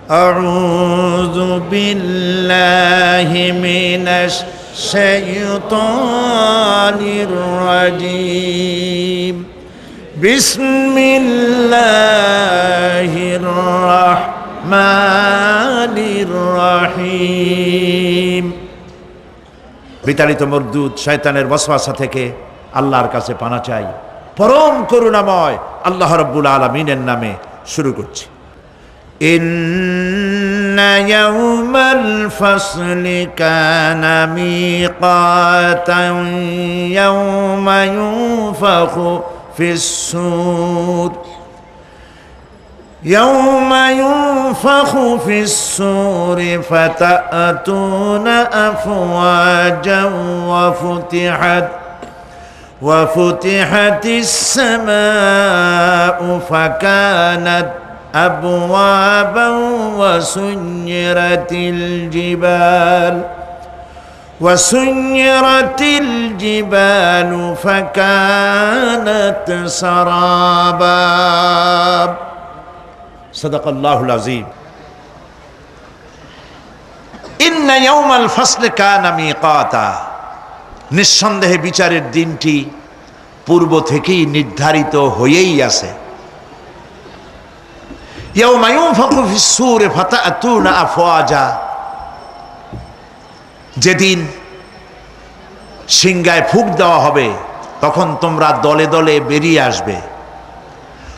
আউযু বিল্লাহি মিনাশ শাইতানির রাজীম। বিসমিল্লাহির রাহমানির রহিম। বিতাড়িত মরদুদ শয়তানের ওয়াসওয়াসা থেকে আল্লাহর কাছে পানা চাই। পরম করুণাময় আল্লাহ রাব্বুল আলামিনের নামে শুরু করছি। ইন্না ইয়াওমাল ফাসলি কানা মিকাতান ইয়াওমা ইউনফাখু ফিস-সূর يوم ينفخ في الصور فتأتون أفواجا وفتحت السماء فكانت أبوابا وسيرت الجبال فكانت سرابا। সাদাকাল্লাহুল আযীম। ইন্না ইয়াওমাল ফাসলি কানা মিকাতা, নিঃসন্দেহে বিচারের দিনটি পূর্ব থেকেই নির্ধারিত হয়েই আছে। ইয়াওমা ইউনফাখু ফিস-সূরি ফাতা'তুনা আফওয়াজা, যেদিন সিংহায় ফুঁক দেওয়া হবে তখন তোমরা দলে দলে বেরিয়ে আসবে।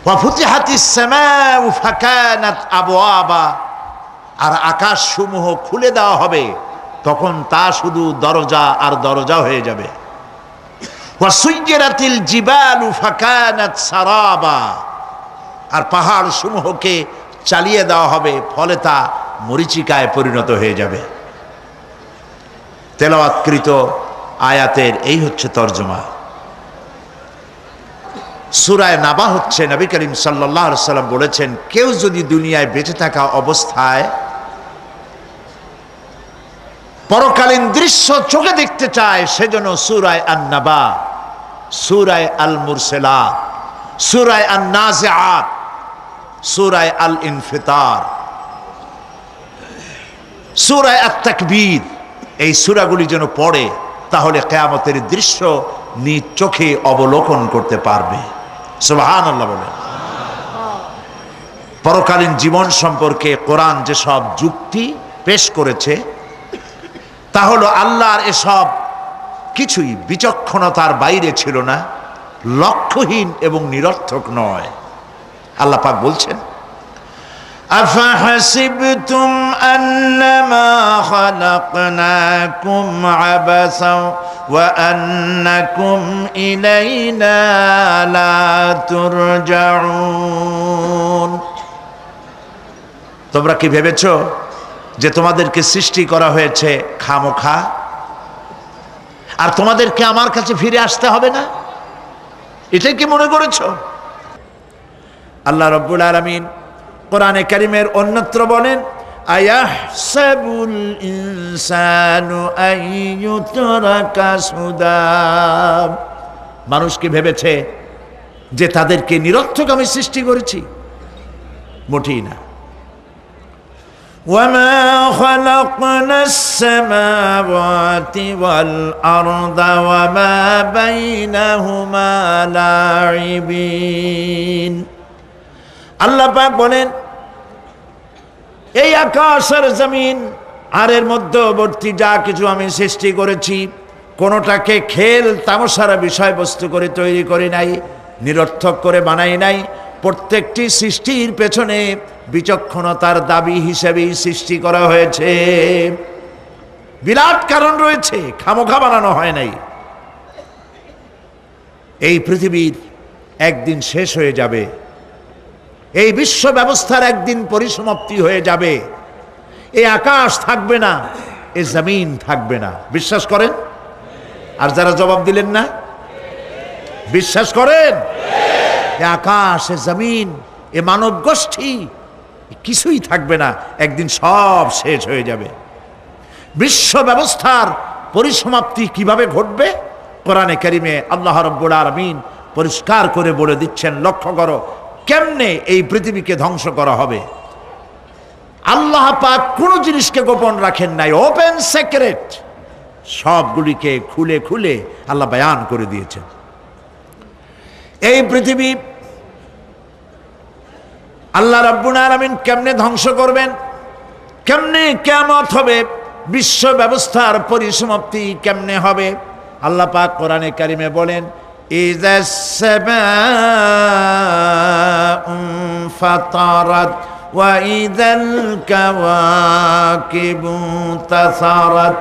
ওয়াফুতিহাতিস সামাউ ফাকানাত আবওয়াবা, আর আকাশ সমূহ খুলে দেওয়া হবে তখন তা শুধু দরজা আর দরজা হয়ে যাবে। ওয়াসুইয়িরাতিল জিবালু ফাকানাত সারাবা, আর পাহাড় সমূহকে চালিয়ে দেওয়া হবে ফলে তা মরীচিকায় পরিণত হয়ে যাবে। তেলাওয়াতকৃত আয়াতের এই হচ্ছে তরজমা। সূরা নাবা হচ্ছে নবী করিম সাল্লাল্লাহু আলাইহি সাল্লাম বলেছেন, কেউ যদি দুনিয়ায় বেঁচে থাকা অবস্থায় পরকালীন দৃশ্য চোখে দেখতে চায় সেজন্য সূরা আন-নাবা, সূরা আল-মুরসালাত, সূরা আন-নাজিআত, সূরা আল-ইনফিতার, সূরা আত-তাকবীর, এই সূরাগুলি যেন পড়ে, তাহলে কিয়ামতের দৃশ্য নিজ চোখে অবলোকন করতে পারবে। সুবহানাল্লাহ বলেন। পরকালীন জীবন সম্পর্কে কোরআন যেসব যুক্তি পেশ করেছে তা হলো আল্লাহর এসব কিছুই বিচক্ষণতার বাইরে ছিল না, লক্ষ্যহীন এবং নিরর্থক নয়। আল্লাহ পাক বলছেন, أفحسبتم أنما خلقناكم عبثا وأنكم إلينا لا ترجعون। তোমরা কি ভেবেছো যে তোমাদেরকে সৃষ্টি করা হয়েছে খামোখা আর তোমাদেরকে আমার কাছে ফিরে আসতে হবে না? এটাই কি মনে করেছো? আল্লাহ রাব্বুল আলামিন কোরআনে কারীমের অন্যত্র বলেন, আয়াহসাবুল ইনসানু আইয়ুতরাকা সুদা, মানুষ কি ভেবেছে যে তাদেরকে নিরর্থক আমি সৃষ্টি করেছি? মোটেই না। ওয়ামা খালাকনাস সামাওয়াতি ওয়াল আরদা ওয়ামা বাইনাহুমা লাইবিন। আল্লাহ পাক বলেন, এই আকাশ আর জমিন আর এর মধ্যবর্তী যা কিছু আমি সৃষ্টি করেছি কোনোটাকে খেল তামাশার বিষয়বস্তু করে তৈরি করি নাই, নিরর্থক করে বানাই নাই। প্রত্যেকটি সৃষ্টির পেছনে বিচক্ষণতার দাবি হিসেবেই সৃষ্টি করা হয়েছে। বিরাট কারণ রয়েছে, খামোখা বানানো হয় নাই। এই পৃথিবীর একদিন শেষ হয়ে যাবে, এই বিশ্ব ব্যবস্থার একদিন পরিসমাপ্তি হয়ে যাবে। এই আকাশ থাকবে না, এই জমিন থাকবে না। বিশ্বাস করেন? আর যারা জবাব দিলেন না, বিশ্বাস করেন? এই আকাশ, এ জমিন, এ মানব গোষ্ঠী কিছুই থাকবে না, একদিন সব শেষ হয়ে যাবে। বিশ্ব ব্যবস্থার পরিসমাপ্তি কিভাবে ঘটবে? কোরআনে কারিমে আল্লাহ রাব্বুল আলামিন পরিষ্কার করে বলে দিচ্ছেন। লক্ষ্য করো কেমনে এই পৃথিবীকে ধ্বংস করা হবে। আল্লাহ পাক কোনো জিনিসকে গোপন রাখেন নাই, ওপেন সিক্রেট, সবগুলিকে খুলে খুলে আল্লাহ বয়ান করে দিয়েছেন। এই পৃথিবী আল্লাহ রাব্বুল আলামিন কেমনে ধ্বংস করবেন, কেমনে কিয়ামত হবে, বিশ্ব ব্যবস্থার পরিসমাপ্তি কেমনে হবে, আল্লাহ পাক কোরআনে কারিমে বলেন ইযাস সামাউ ফাতারাত ওয়া ইযাল কাওয়াকিবু তাসারাত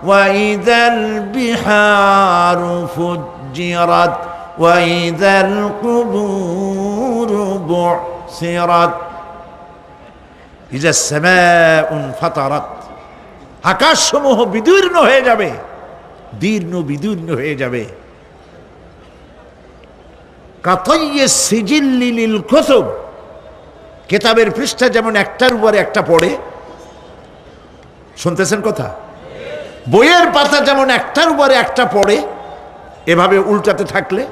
ওয়া ইযাল বিহারু ফুজ্জিরাত ওয়া ইযাল কুবুরু বু'সিরাত। ইযাস সামাউ ফাতারাত, আকাশসমূহ বিদীর্ণ হয়ে যাবে, দীর্ণ বিদীর্ণ হয়ে যাবে। কাতাইয়িস সিজিল্লি লিল কুতুব, কিতাবের পৃষ্ঠা যেমন একটার উপরে একটা পড়ে, শুনতেছেন কথা, বইয়ের পাতা যেমন একটার উপরে একটা পড়ে, এভাবে উল্টাতে থাকলে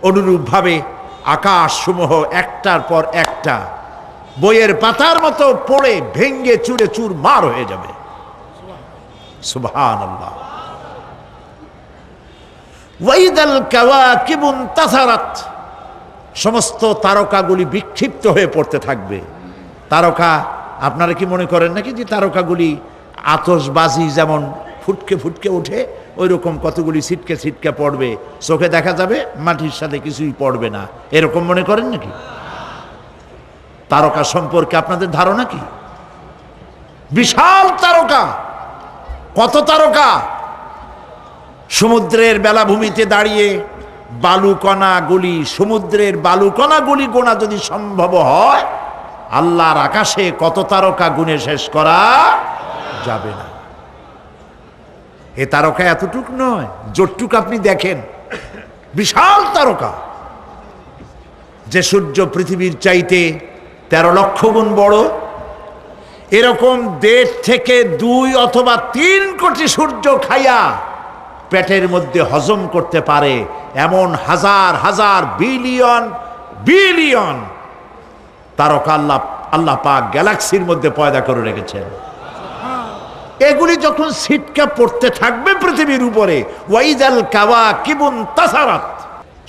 অনুরূপভাবে আকাশসমূহ একটার পর একটা বইয়ের পাতার মতো পড়ে ভেঙ্গে চুরে চুরমার হয়ে যাবে। সুবহানাল্লাহ। ওয়াইদাল কাওয়াকিবু ইনতাসারাত, সমস্ত তারকাগুলি বিক্ষিপ্ত হয়ে পড়তে থাকবে। তারকা, আপনারা কি মনে করেন নাকি যে তারকাগুলি আতশবাজি যেমন ফুটকে ফুটকে ওঠে, ওই রকম কতগুলি ছিটকে ছিটকে পড়বে, চোখে দেখা যাবে, মাটির সাথে কিছুই পড়বে না, এরকম মনে করেন নাকি? তারকা সম্পর্কে আপনাদের ধারণা কি? বিশাল তারকা, কত তারকা, সমুদ্রের বেলাভূমিতে দাঁড়িয়ে বালুকণাগুলি, সমুদ্রের বালুকণাগুলি গোনা যদি সম্ভব হয়, আল্লাহর আকাশে কত তারকা গুণে শেষ করা যাবে না। এ তারকা এতটুক নয়, যতটুক আপনি দেখেন বিশাল তারকা, যে সূর্য পৃথিবীর চাইতে 13 লক্ষ গুণ বড়, এরকম 1.5 থেকে 2 অথবা 3 কোটি সূর্য খাইয়া পেটের মধ্যে হজম করতে পারে এমন হাজার হাজার বিলিয়ন বিলিয়ন তারকা আল্লাহ পাক গ্যালাক্সির মধ্যে পয়দা করে রেখেছেন। এগুলি যখন ছিটকা পড়তে থাকবে পৃথিবীর উপরে, ওয়াইদাল কাওয়াকিবু ইনতাসারাত,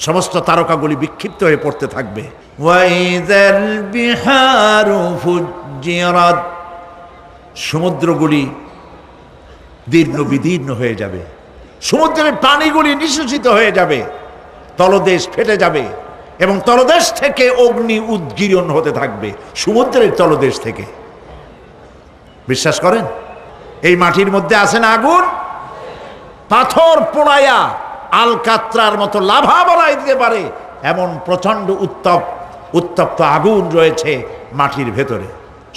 সমস্ত তারকাগুলি বিক্ষিপ্ত হয়ে পড়তে থাকবে। ওয়াইদাল বিহারু ফুজ্জিরাত, সমুদ্রগুলি দীর্ণ বিদীর্ণ হয়ে যাবে, সমুদ্রের পানিগুলি নিঃশেষিত হয়ে যাবে, তলদেশ ফেটে যাবে এবং তলদেশ থেকে অগ্নি উদ্গীরণ হতে থাকবে, সমুদ্রের তলদেশ থেকে। বিশ্বাস করেন? এই মাটির মধ্যে আছে না আগুন, পাথর পোড়াইয়া আলকাত্রার মতো লাভা বানাই দিতে পারে এমন প্রচন্ড উত্তপ্ত আগুন রয়েছে মাটির ভেতরে।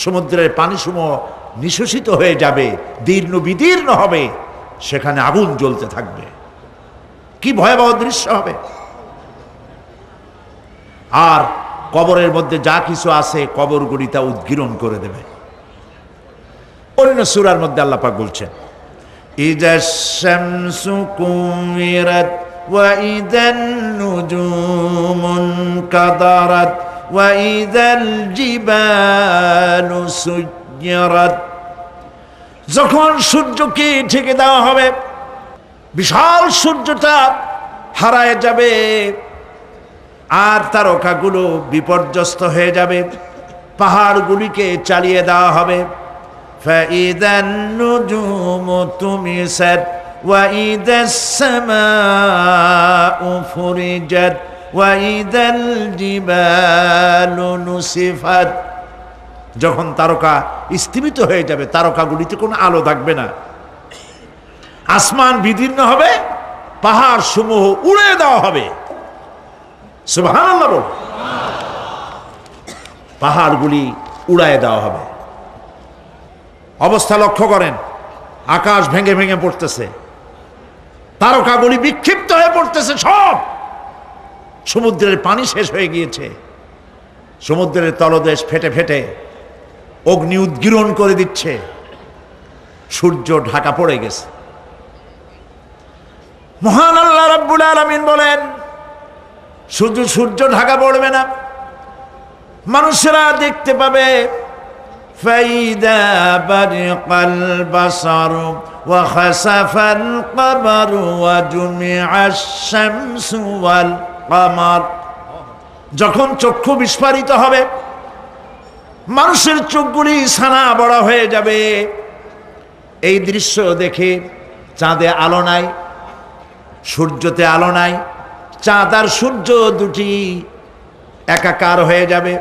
সমুদ্রের পানিসমূহ নিঃশেষিত হয়ে যাবে, দীর্ণ বিদীর্ণ হবে, সেখানে আগুন জ্বলতে থাকবে। কি ভয়াবহ দৃশ্য হবে! আর কবরের মধ্যে যা কিছু আছে কবরগুলি তা উদ্গীরণ করে দেবে। অন্য সূরার মধ্যে আল্লাহ পাক বলছেন ইযাশ শামসু কুমিরাত ওয়া ইযান নুজুমুন কাদারাত ওয়া ইযাল জিবালু সুজ্জিরাত। যখন সূর্যকে ঢেকে দেওয়া হবে, বিশাল সূর্যটা হারায় যাবে আর তারকাগুলো বিপর্যস্ত হয়ে যাবে, পাহাড়গুলিকে চালিয়ে দেওয়া হবে। ফাইদান নুজুমু তুমিসাত ওয়া ইদাস সামাউ ফুরিজাত ওয়া ইদাল জিবালু নুসিফাত। যখন তারকা স্থিমিত হয়ে যাবে, তারকাগুলিতে কোনো আলো থাকবে না, আসমান বিদীর্ণ হবে, পাহাড় সমূহ উড়িয়ে দেওয়া হবে। সুবহানাল্লাহ বল। পাহাড়গুলি উড়ায় দেওয়া হবে। অবস্থা লক্ষ্য করেন, আকাশ ভেঙে ভেঙে পড়তেছে, তারকাগুলি বিক্ষিপ্ত হয়ে পড়তেছে, সব সমুদ্রের পানি শেষ হয়ে গিয়েছে, সমুদ্রের তলদেশ ফেটে ফেটে অগ্নি উদ্গীরণ করে দিচ্ছে, সূর্য ঢাকা পড়ে গেছে। মহান আল্লাহ রাব্বুল আলামিন বলেন শুধু সূর্য ঢাকা পড়বে না, মানুষেরা দেখতে পাবে فإذا برق البصر وخسف القمر وجمع الشمس والقمر যখন চক্ষু বিস্ফারিত হবে, মানুষের চোখগুলি ছানা বড় হয়ে যাবে। এই দৃশ্য দেখে চাঁদে আলো নাই, সূর্যতে আলো নাই, চাঁদ আর সূর্য দুটি একাকার হয়ে যাবে।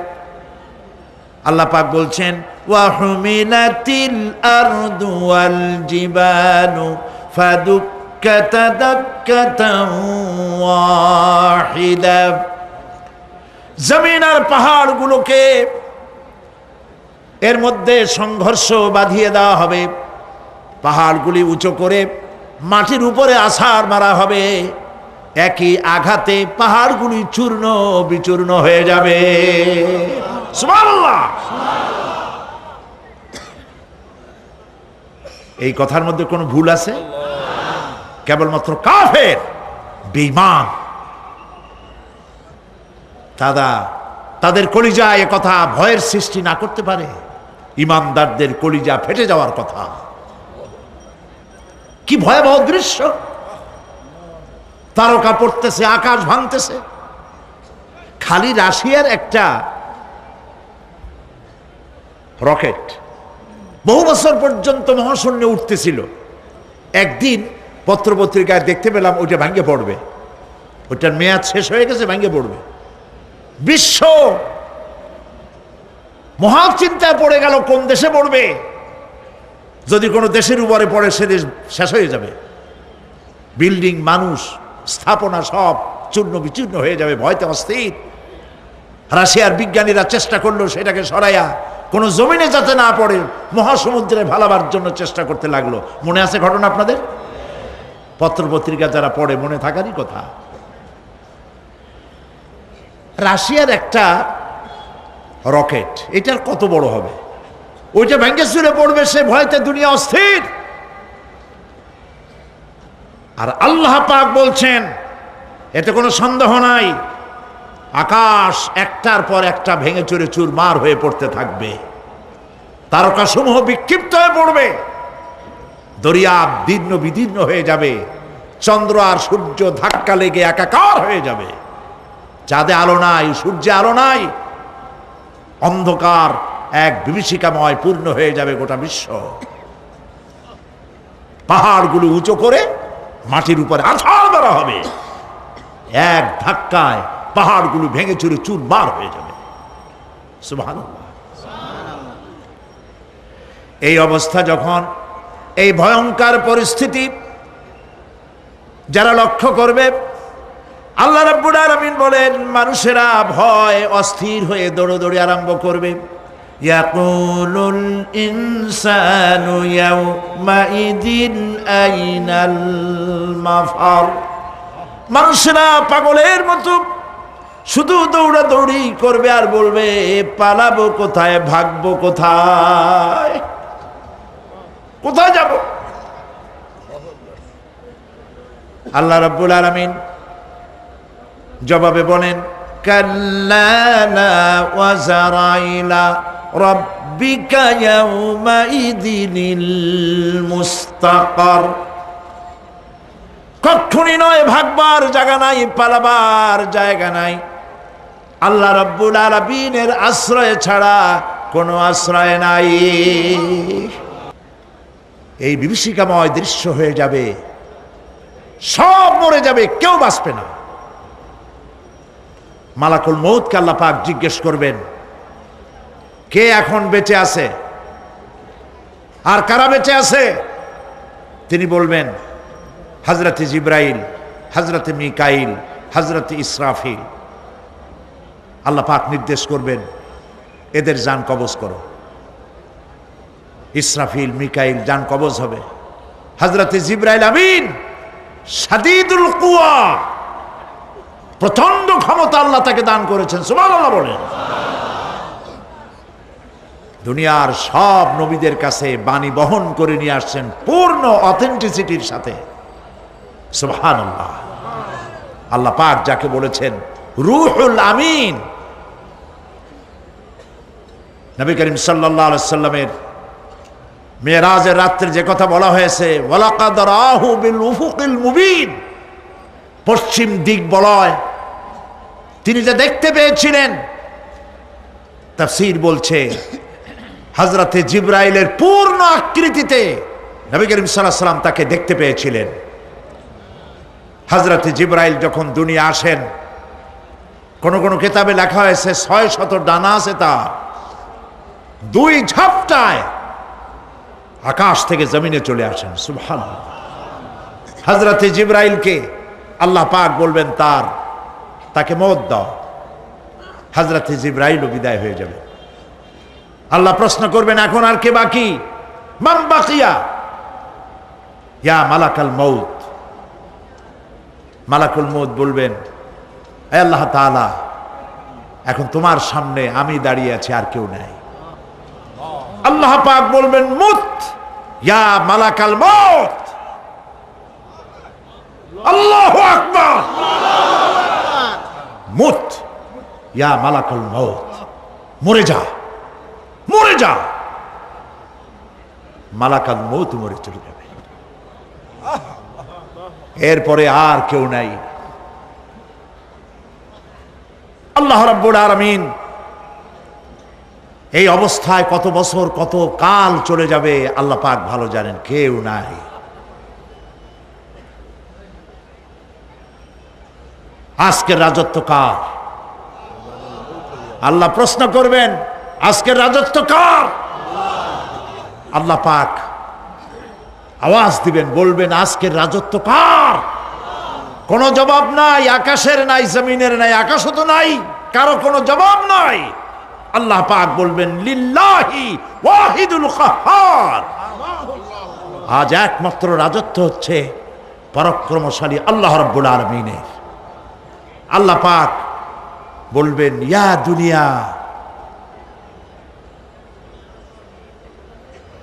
আল্লাহ পাক বলছেন ওয়াহুমিলাতিল আরদু ওয়াল জিবালু ফাদুক্কাতা দাক্কাতান ওয়াহিদা। জমিন আর পাহাড়গুলোকে এর মধ্যে সংঘর্ষ বাঁধিয়ে দেওয়া হবে, পাহাড়গুলি উঁচু করে মাটির উপরে আছাড় মারা হবে। একই আঘাতে পাহাড়গুলি চূর্ণ বিচূর্ণ হয়ে যাবে। সুবহানাল্লাহ। এই কথার মধ্যে কোনো ভুল আছে? কেবলমাত্র কাফের, বেঈমান তাদের কলিজায় এ কথা ভয়ের সৃষ্টি না করতে পারে। ইমানদারদের কলিজা ফেটে যাওয়ার কথা। কি ভয়াবহ দৃশ্য! তারকা পড়তেছে, আকাশ ভাঙতেছে। খালি রাশিয়ার একটা রকেট বহু বছর পর্যন্ত মহাশূন্যে উঠতেছিল। একদিন পত্রপত্রিকায় দেখতে পেলাম ওইটা ভেঙে পড়বে, ওইটার মেয়াদ শেষ হয়ে গেছে, ভেঙে পড়বে। বিশ্ব মহাচিন্তায় পড়ে গেল, কোন দেশে পড়বে। যদি কোনো দেশের উপরে পড়ে সে দেশ শেষ হয়ে যাবে। বিল্ডিং, মানুষ, স্থাপনা সব চূর্ণ বিচূর্ণ হয়ে যাবে। ভয়তে অস্থির। রাশিয়ার বিজ্ঞানীরা চেষ্টা করলো সেটাকে সরাইয়া কোনো জমিনে যাতে না পড়ে মহাসমুদ্রে ভালাবার জন্য চেষ্টা করতে লাগলো। মনে আছে ঘটনা আপনাদের? পত্রপত্রিকা যারা পড়ে মনে থাকারই কথা। রাশিয়ার একটা রকেট, এটার কত বড় হবে, ওইটা ভেঙে চুরে পড়বে, সে ভয়তে দুনিয়া অস্থির। আর আল্লাহ পাক বলছেন এতে কোনো সন্দেহ নাই, আকাশ একটার পর একটা ভেঙে চুরে চুরমার হয়ে পড়তে থাকবে, তারকাসমূহ বিক্ষিপ্ত হয়ে পড়বে, দরিয়া দীর্ণ বিদীর্ণ হয়ে যাবে, চন্দ্র আর সূর্য ধাক্কা লেগে একাকার হয়ে যাবে। চাঁদে আলো নাই, সূর্যে আলো নাই, অন্ধকার এক বিভীষিকাময় পূর্ণ হয়ে যাবে গোটা বিশ্ব। পাহাড়গুলো উঁচু করে মাটির উপরে আছাড় মারা হবে, এক ধাক্কায় পাহাড়গুলো ভেঙে চুরে চুরমার হয়ে যাবে। সুবহানাল্লাহ। এই অবস্থা যখন, এই ভয়ঙ্কর পরিস্থিতি যারা লক্ষ্য করবে, আল্লাহ রাব্বুল আলামিন বলেন মানুষেরা ভয় অস্থির হয়ে দৌড়াদৌড়ি আরম্ভ করবে। ইয়াকুলুল ইনসানু ইয়াউমাইদিন আইনাল মাফার। মানুষেরা পাগলের মতো শুধু দৌড়াদৌড়ি করবে আর বলবে পালাবো কোথায়, ভাগবো কোথায়, কোথায় যাব। আল্লাহ রাব্বুল আলামিন জবাবে বলেন কাল্লা লা ওয়াজারা ইলা রাব্বিকা ইয়াউমাইদিনিল মুস্তাকার। কখনই নয়, ভাগবার জায়গা নাই, পালাবার জায়গা নাই। আল্লাহ রাব্বুল আলামিনের আশ্রয় ছাড়া কোনো আশ্রয় নাই। এই বিভীষিকাময় দৃশ্য হয়ে যাবে, সব মরে যাবে, কেউ বাঁচবে না। মালাকুল মউতকে আল্লাহ পাক জিজ্ঞেস করবেন কে এখন বেঁচে আছে আর কারা বেঁচে আছে। তিনি বলবেন হযরত জিবরাইল, হযরত মিকাইল, হযরত ইসরাফিল। আল্লাহ পাক নির্দেশ করবেন এদের জান কবজ করো। ইসরাফিল, মিকাইল জান কবজ হবে। হযরত জিবরাইল আমিন শাদীদুল কুওয়া, প্রচন্ড ক্ষমতা আল্লাহ তাকে দান করেছেন। সুবহানাল্লাহ বলেন। দুনিয়ার সব নবীদের কাছে বাণী বহন করে নিয়ে আসছেন পূর্ণ অথেন্টিসিটির সাথে। সুবহানাল্লাহ। আল্লাহ পাক যাকে বলেছেন রূহুল আমিন, নবী করিম সাল্লাল্লাহু আলাইহি সাল্লামের মেরাজের রাত্রে যে কথা বলা হয়েছে, ওয়ালাকাদ রাহু বিল উফুকিল মুবিন, পশ্চিম দিক বলয় তিনি যা দেখতে পেয়েছিলেন, তাফসীর বলছে হযরতে জিবরাইলের পূর্ণ আকৃতিতে নবী করিম সাল্লাল্লাহু আলাইহি সাল্লাম তাকে দেখতে পেয়েছিলেন। হযরতে জিবরাইল যখন দুনিয়া আসেন, কোন কোন কিতাবে লেখা হয়েছে 600 ডানা আছে তার, 2 ঝাপটায় আকাশ থেকে জমিনে চলে আসেন। সুবহানাল্লাহ। হযরতে জিবরাইলকে আল্লাহ পাক বলবেন তাকে মওত দাও, হযরতে জিবরাইলও বিদায় হয়ে যাবে। আল্লাহ প্রশ্ন করবেন, এখন আর কে বাকি? মান বাকিয়া ইয়া মালাকাল মউত। মালাকুল মউত বলবেন, হে আল্লাহ তাআলা, এখন তোমার সামনে আমি দাঁড়িয়ে আছি, আর কেউ নাই। আল্লাহ পাক বলবেন, মুত ইয়া মালাকাল মউত। আল্লাহু আকবার। মুত ইয়া মালাকাল মউত, মরে যা, মরে যা। মালাকাল মউত মরে চলে যাবে, এরপরে আর কেউ নাই। আল্লাহ রাব্বুল আলামিন এই অবস্থায় কত বছর কত কাল চলে যাবে আল্লাহ পাক ভালো জানেন, কেউ নাই। আজকের রাজত্ব কার? আল্লাহ প্রশ্ন করবেন, আজকের রাজত্ব কার? আল্লাহ পাক আওয়াজ দিবেন, বলবেন, আজকের রাজত্ব কার? কোনো জবাব নাই, আকাশের নাই, জমিনের নাই, আকাশও তো নাই, কারো কোনো জবাব নাই। আল্লাহ পাক বলবেন, লিল্লাহি ওয়াহিদুল কাহ্হার। আজ একমাত্র রাজত্ব হচ্ছে পরাক্রমশালী আল্লাহ রাব্বুল আলামিনের। আল্লাহ পাক বলবেন, ইয়া দুনিয়া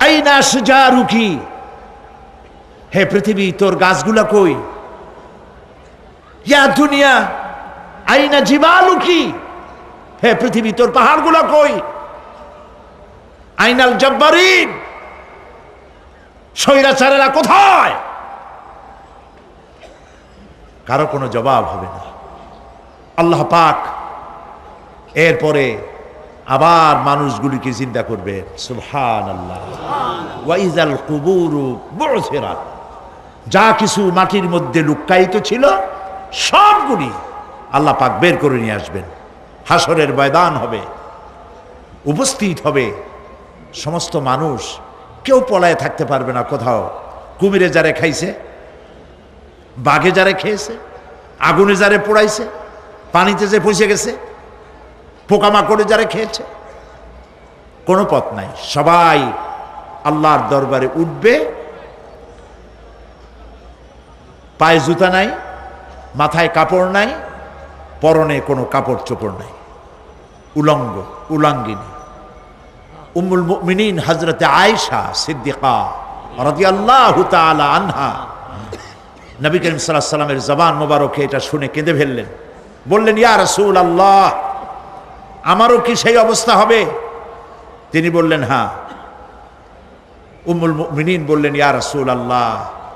আইনা শুজারুকি, হে পৃথিবী তোর গাছগুলা কই? ইয়া দুনিয়া আইনা জিবালুকি, হে পৃথিবী তোর পাহাড়গুলা কই? আইনাল জব্বারিন, স্বৈরাচারেরা কোথায়? কারো কোনো জবাব হবে না। আল্লাহ পাক এরপরে আবার মানুষগুলিকে চিন্তা করবে, সুবহানাল্লাহ। ওয়া ইযাল কুবুরু বু'থিরাত, যা কিছু মাটির মধ্যে লুক্কায়িত ছিল সবগুলি আল্লাহ পাক বের করে নিয়ে আসবেন। হাসরের ময়দান হবে, উপস্থিত হবে সমস্ত মানুষ, কেউ পলায় থাকতে পারবে না কোথাও। কুমিরে যারে খাইছে, বাঘে যারে খেয়েছে, আগুনে যারে পোড়াইছে, পানিতে যে পচে গেছে, পোকামাকড়ে যারা খেয়েছে, কোনো পথ নাই। সবাই আল্লাহর দরবারে উঠবে, পায়ে জুতা নাই, মাথায় কাপড় নাই, পরনে কোনো কাপড় চোপড় নাই, উলঙ্গ উলাঙ্গিনী। উম্মুল মুমিনিন হযরতে আয়েশা সিদ্দিকা রাদিয়াল্লাহু তাআলা আনহা নবী করিম সাল্লাল্লাহু আলাইহি ওয়াসাল্লামের জবান মোবারকে এটা শুনে কেঁদে ফেললেন। বললেন, ইয়া রাসূলুল্লাহ, আমারও কি সেই অবস্থা হবে? তিনি বললেন, হ্যাঁ। উম্মুল মুমিনিন বললেন, ইয়া রাসূলুল্লাহ,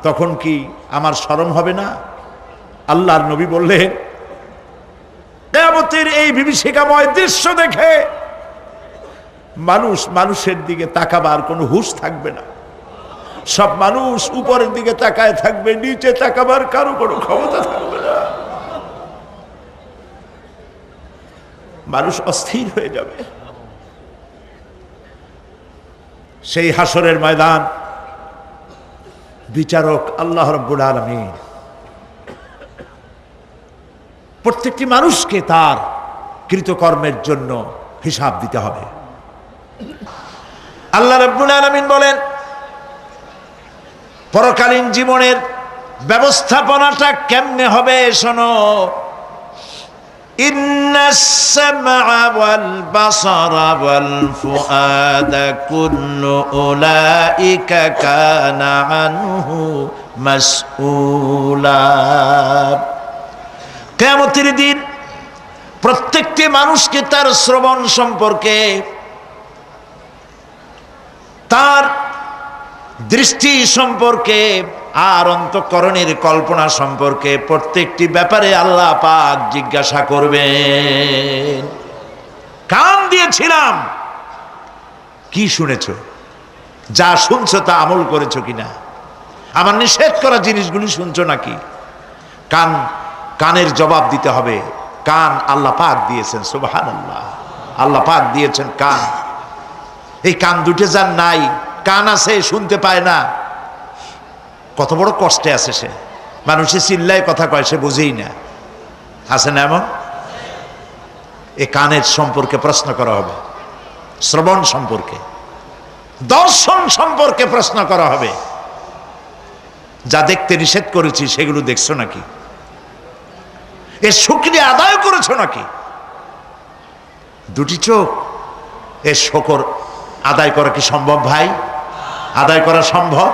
তখন কি আমার শরম হবে না? আল্লাহর নবী বললেন, কিয়ামতের এই বিভীষিকাময় দৃশ্য দেখে মানুষের দিকে তাকাবার কোনো হুঁশ থাকবে না। সব মানুষ উপরের দিকে তাকায় থাকবে, নিচে তাকাবার কারো কোনো ক্ষমতা থাকবে না। মানুষ অস্থির হয়ে যাবে। সেই হাসরের ময়দান, বিচারক আল্লাহ রাব্বুল আলামিন প্রত্যেকটি মানুষকে তার কৃতকর্মের জন্য হিসাব দিতে হবে। আল্লাহ রাব্বুল আলামিন বলেন, পরকালীন জীবনের ব্যবস্থাপনাটা কেমনে হবে শোনো। ইন্নাস সামআ ওয়াল বাসারা ওয়াল ফুআদা কুল্লু উলাইকা কানা আনহু মাসউলা। কিয়ামতের দিন প্রত্যেকটি মানুষকে তার শ্রবণ সম্পর্কে, তার দৃষ্টি সম্পর্কে আর অন্তঃকরণের কল্পনা সম্পর্কে প্রত্যেকটি ব্যাপারে আল্লাহ পাক জিজ্ঞাসা করবেন। কান দিয়েছিলাম, কি শুনেছো? যা শুনছো তা আমল করেছো কিনা? আমার নিষেধ করা জিনিসগুলি শুনছো নাকি? কানের জবাব দিতে হবে। কান আল্লাহ পাক দিয়েছেন, সুবহানাল্লাহ। আল্লাহ পাক দিয়েছেন কান। এই কান দুটো যার নাই, কান আছে শুনতে পায় না, কত বড় কষ্টে আছে সে। মানুষে চিল্লায় কথা কয়, সে বুঝেই না। আছে না এমন? এই কানের সম্পর্কে প্রশ্ন করা হবে, শ্রবণ সম্পর্কে, দর্শন সম্পর্কে প্রশ্ন করা হবে। যা দেখতে নিষেধ করেছি সেগুলো দেখছো নাকি? এর শুকরিয়া আদায় করেছো নাকি? দুটি চোখ, এর শকর আদায় করা কি সম্ভব ভাই? আদায় করা সম্ভব?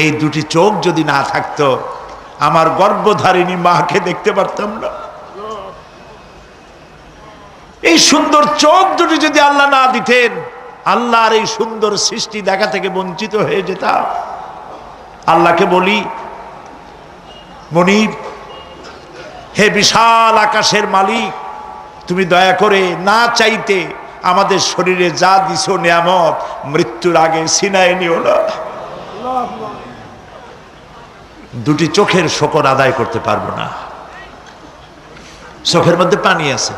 এই দুটি চোখ যদি না থাকতো, আমার গর্ভধারিণী মাকে দেখতে পারতাম না। এই সুন্দর চোখ দুটি যদি আল্লাহ না দিতেন, আল্লাহর এই সুন্দর সৃষ্টি দেখা থেকে বঞ্চিত হয়ে যেতাম। আল্লাহকে বলি, মনিব, হে বিশাল আকাশের মালিক, তুমি দয়া করে না চাইতে আমাদের শরীরে যা দিছো নিয়ামত, মৃত্যুর আগে ছিনায় নিও না। দুটি চোখের শকর আদায় করতে পারবো না। চোখের মধ্যে পানি আছে,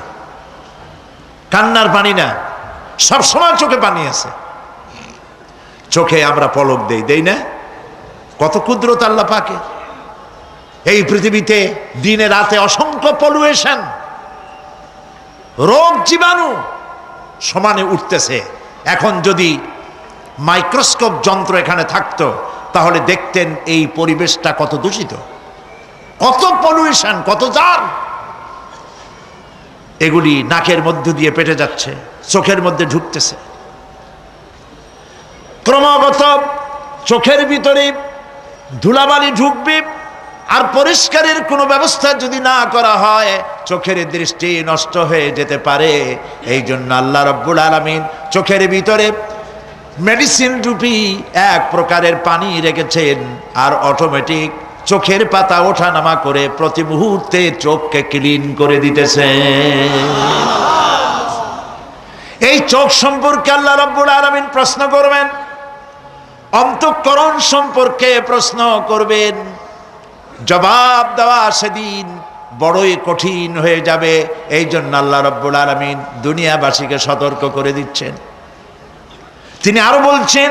কান্নার পানি না, সব সময় চোখে পানি আছে। চোখে আমরা পলক দেই না? কত কুদরত আল্লাহ পাকে। এই পৃথিবীতে দিনে রাতে অসংখ্য পলুয়েশন, রোগ জীবাণু সমানে উঠতেছে। এখন যদি মাইক্রোস্কোপ যন্ত্র এখানে থাকতো, তাহলে দেখতেন এই পরিবেশটা কত দূষিত, কত পলুয়েশন, কত জার। এগুলি নাকের মধ্য দিয়ে পেটে যাচ্ছে, চোখের মধ্যে ঢুকতেছে। ক্রমাগত চোখের ভিতরে ধুলাবালি ঢুকবে, আর পরিষ্কারের কোনো ব্যবস্থা যদি না করা হয়, চোখের দৃষ্টি নষ্ট হয়ে যেতে পারে। এই জন্য আল্লাহ রাব্বুল আলামিন চোখের ভিতরে মেডিসিন রূপী এক প্রকারের পানি রেখেছেন, আর অটোমেটিক চোখের পাতা ওঠানামা করে প্রতি মুহূর্তে চোখকে ক্লিন করে দিতেছে। এই চোখ সম্পর্কে আল্লাহ রাব্বুল আলামিন প্রশ্ন করবেন, অন্তঃকরণ সম্পর্কে প্রশ্ন করবেন। জবাব দেওয়া সেদিন বড়ই কঠিন হয়ে যাবে। এই জন্য আল্লাহ রাব্বুল আলামিন দুনিয়াবাসীকে সতর্ক করে দিচ্ছেন। তিনি আরো বলছেন,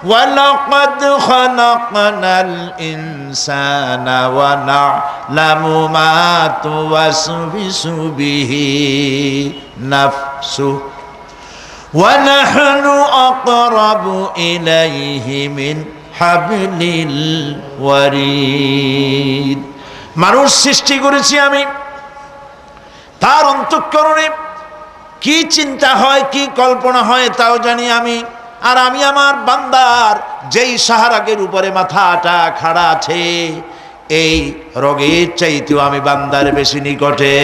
ওয়ালাকাদ খালাকনাল ইনসানা ওয়া না'লামু মা তুওয়াসবিসু বিহি নাফসু ওয়া নাহনু আকরাবু ইলাইহি মিন হাবলিল ওয়ারিদ। মানুষ সৃষ্টি করেছি আমি, তার অন্তঃকরণে কি চিন্তা হয়, কি কল্পনা হয় তাও জানি আমি। আর আমি আমার বান্দার যেই সাহারাগের উপরে মাথাটা খাড়া আছে, এই রোগের চাইতেও আমি বান্দার বেশি নিকটে।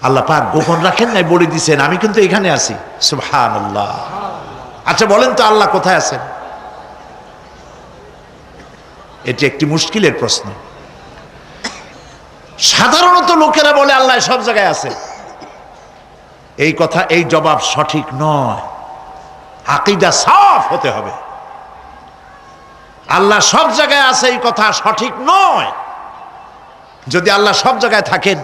আল্লাহ পাক গোপন রাখেন নাই, বলে দিছেন আমি কিন্তু এখানে আছি। সুবহানাল্লাহ। আচ্ছা বলেন তো, আল্লাহ কোথায় আছেন? এটি একটি মুশকিলের প্রশ্ন। সাধারণত লোকেরা বলে আল্লাহ সব জায়গায় আছে। এই কথা, এই জবাব সঠিক নয়। আকীদা সাফ হতে হবে। আল্লাহ সব জায়গায় আছে এই কথা সঠিক নয়। যদি আল্লাহ সব জায়গায় থাকেন,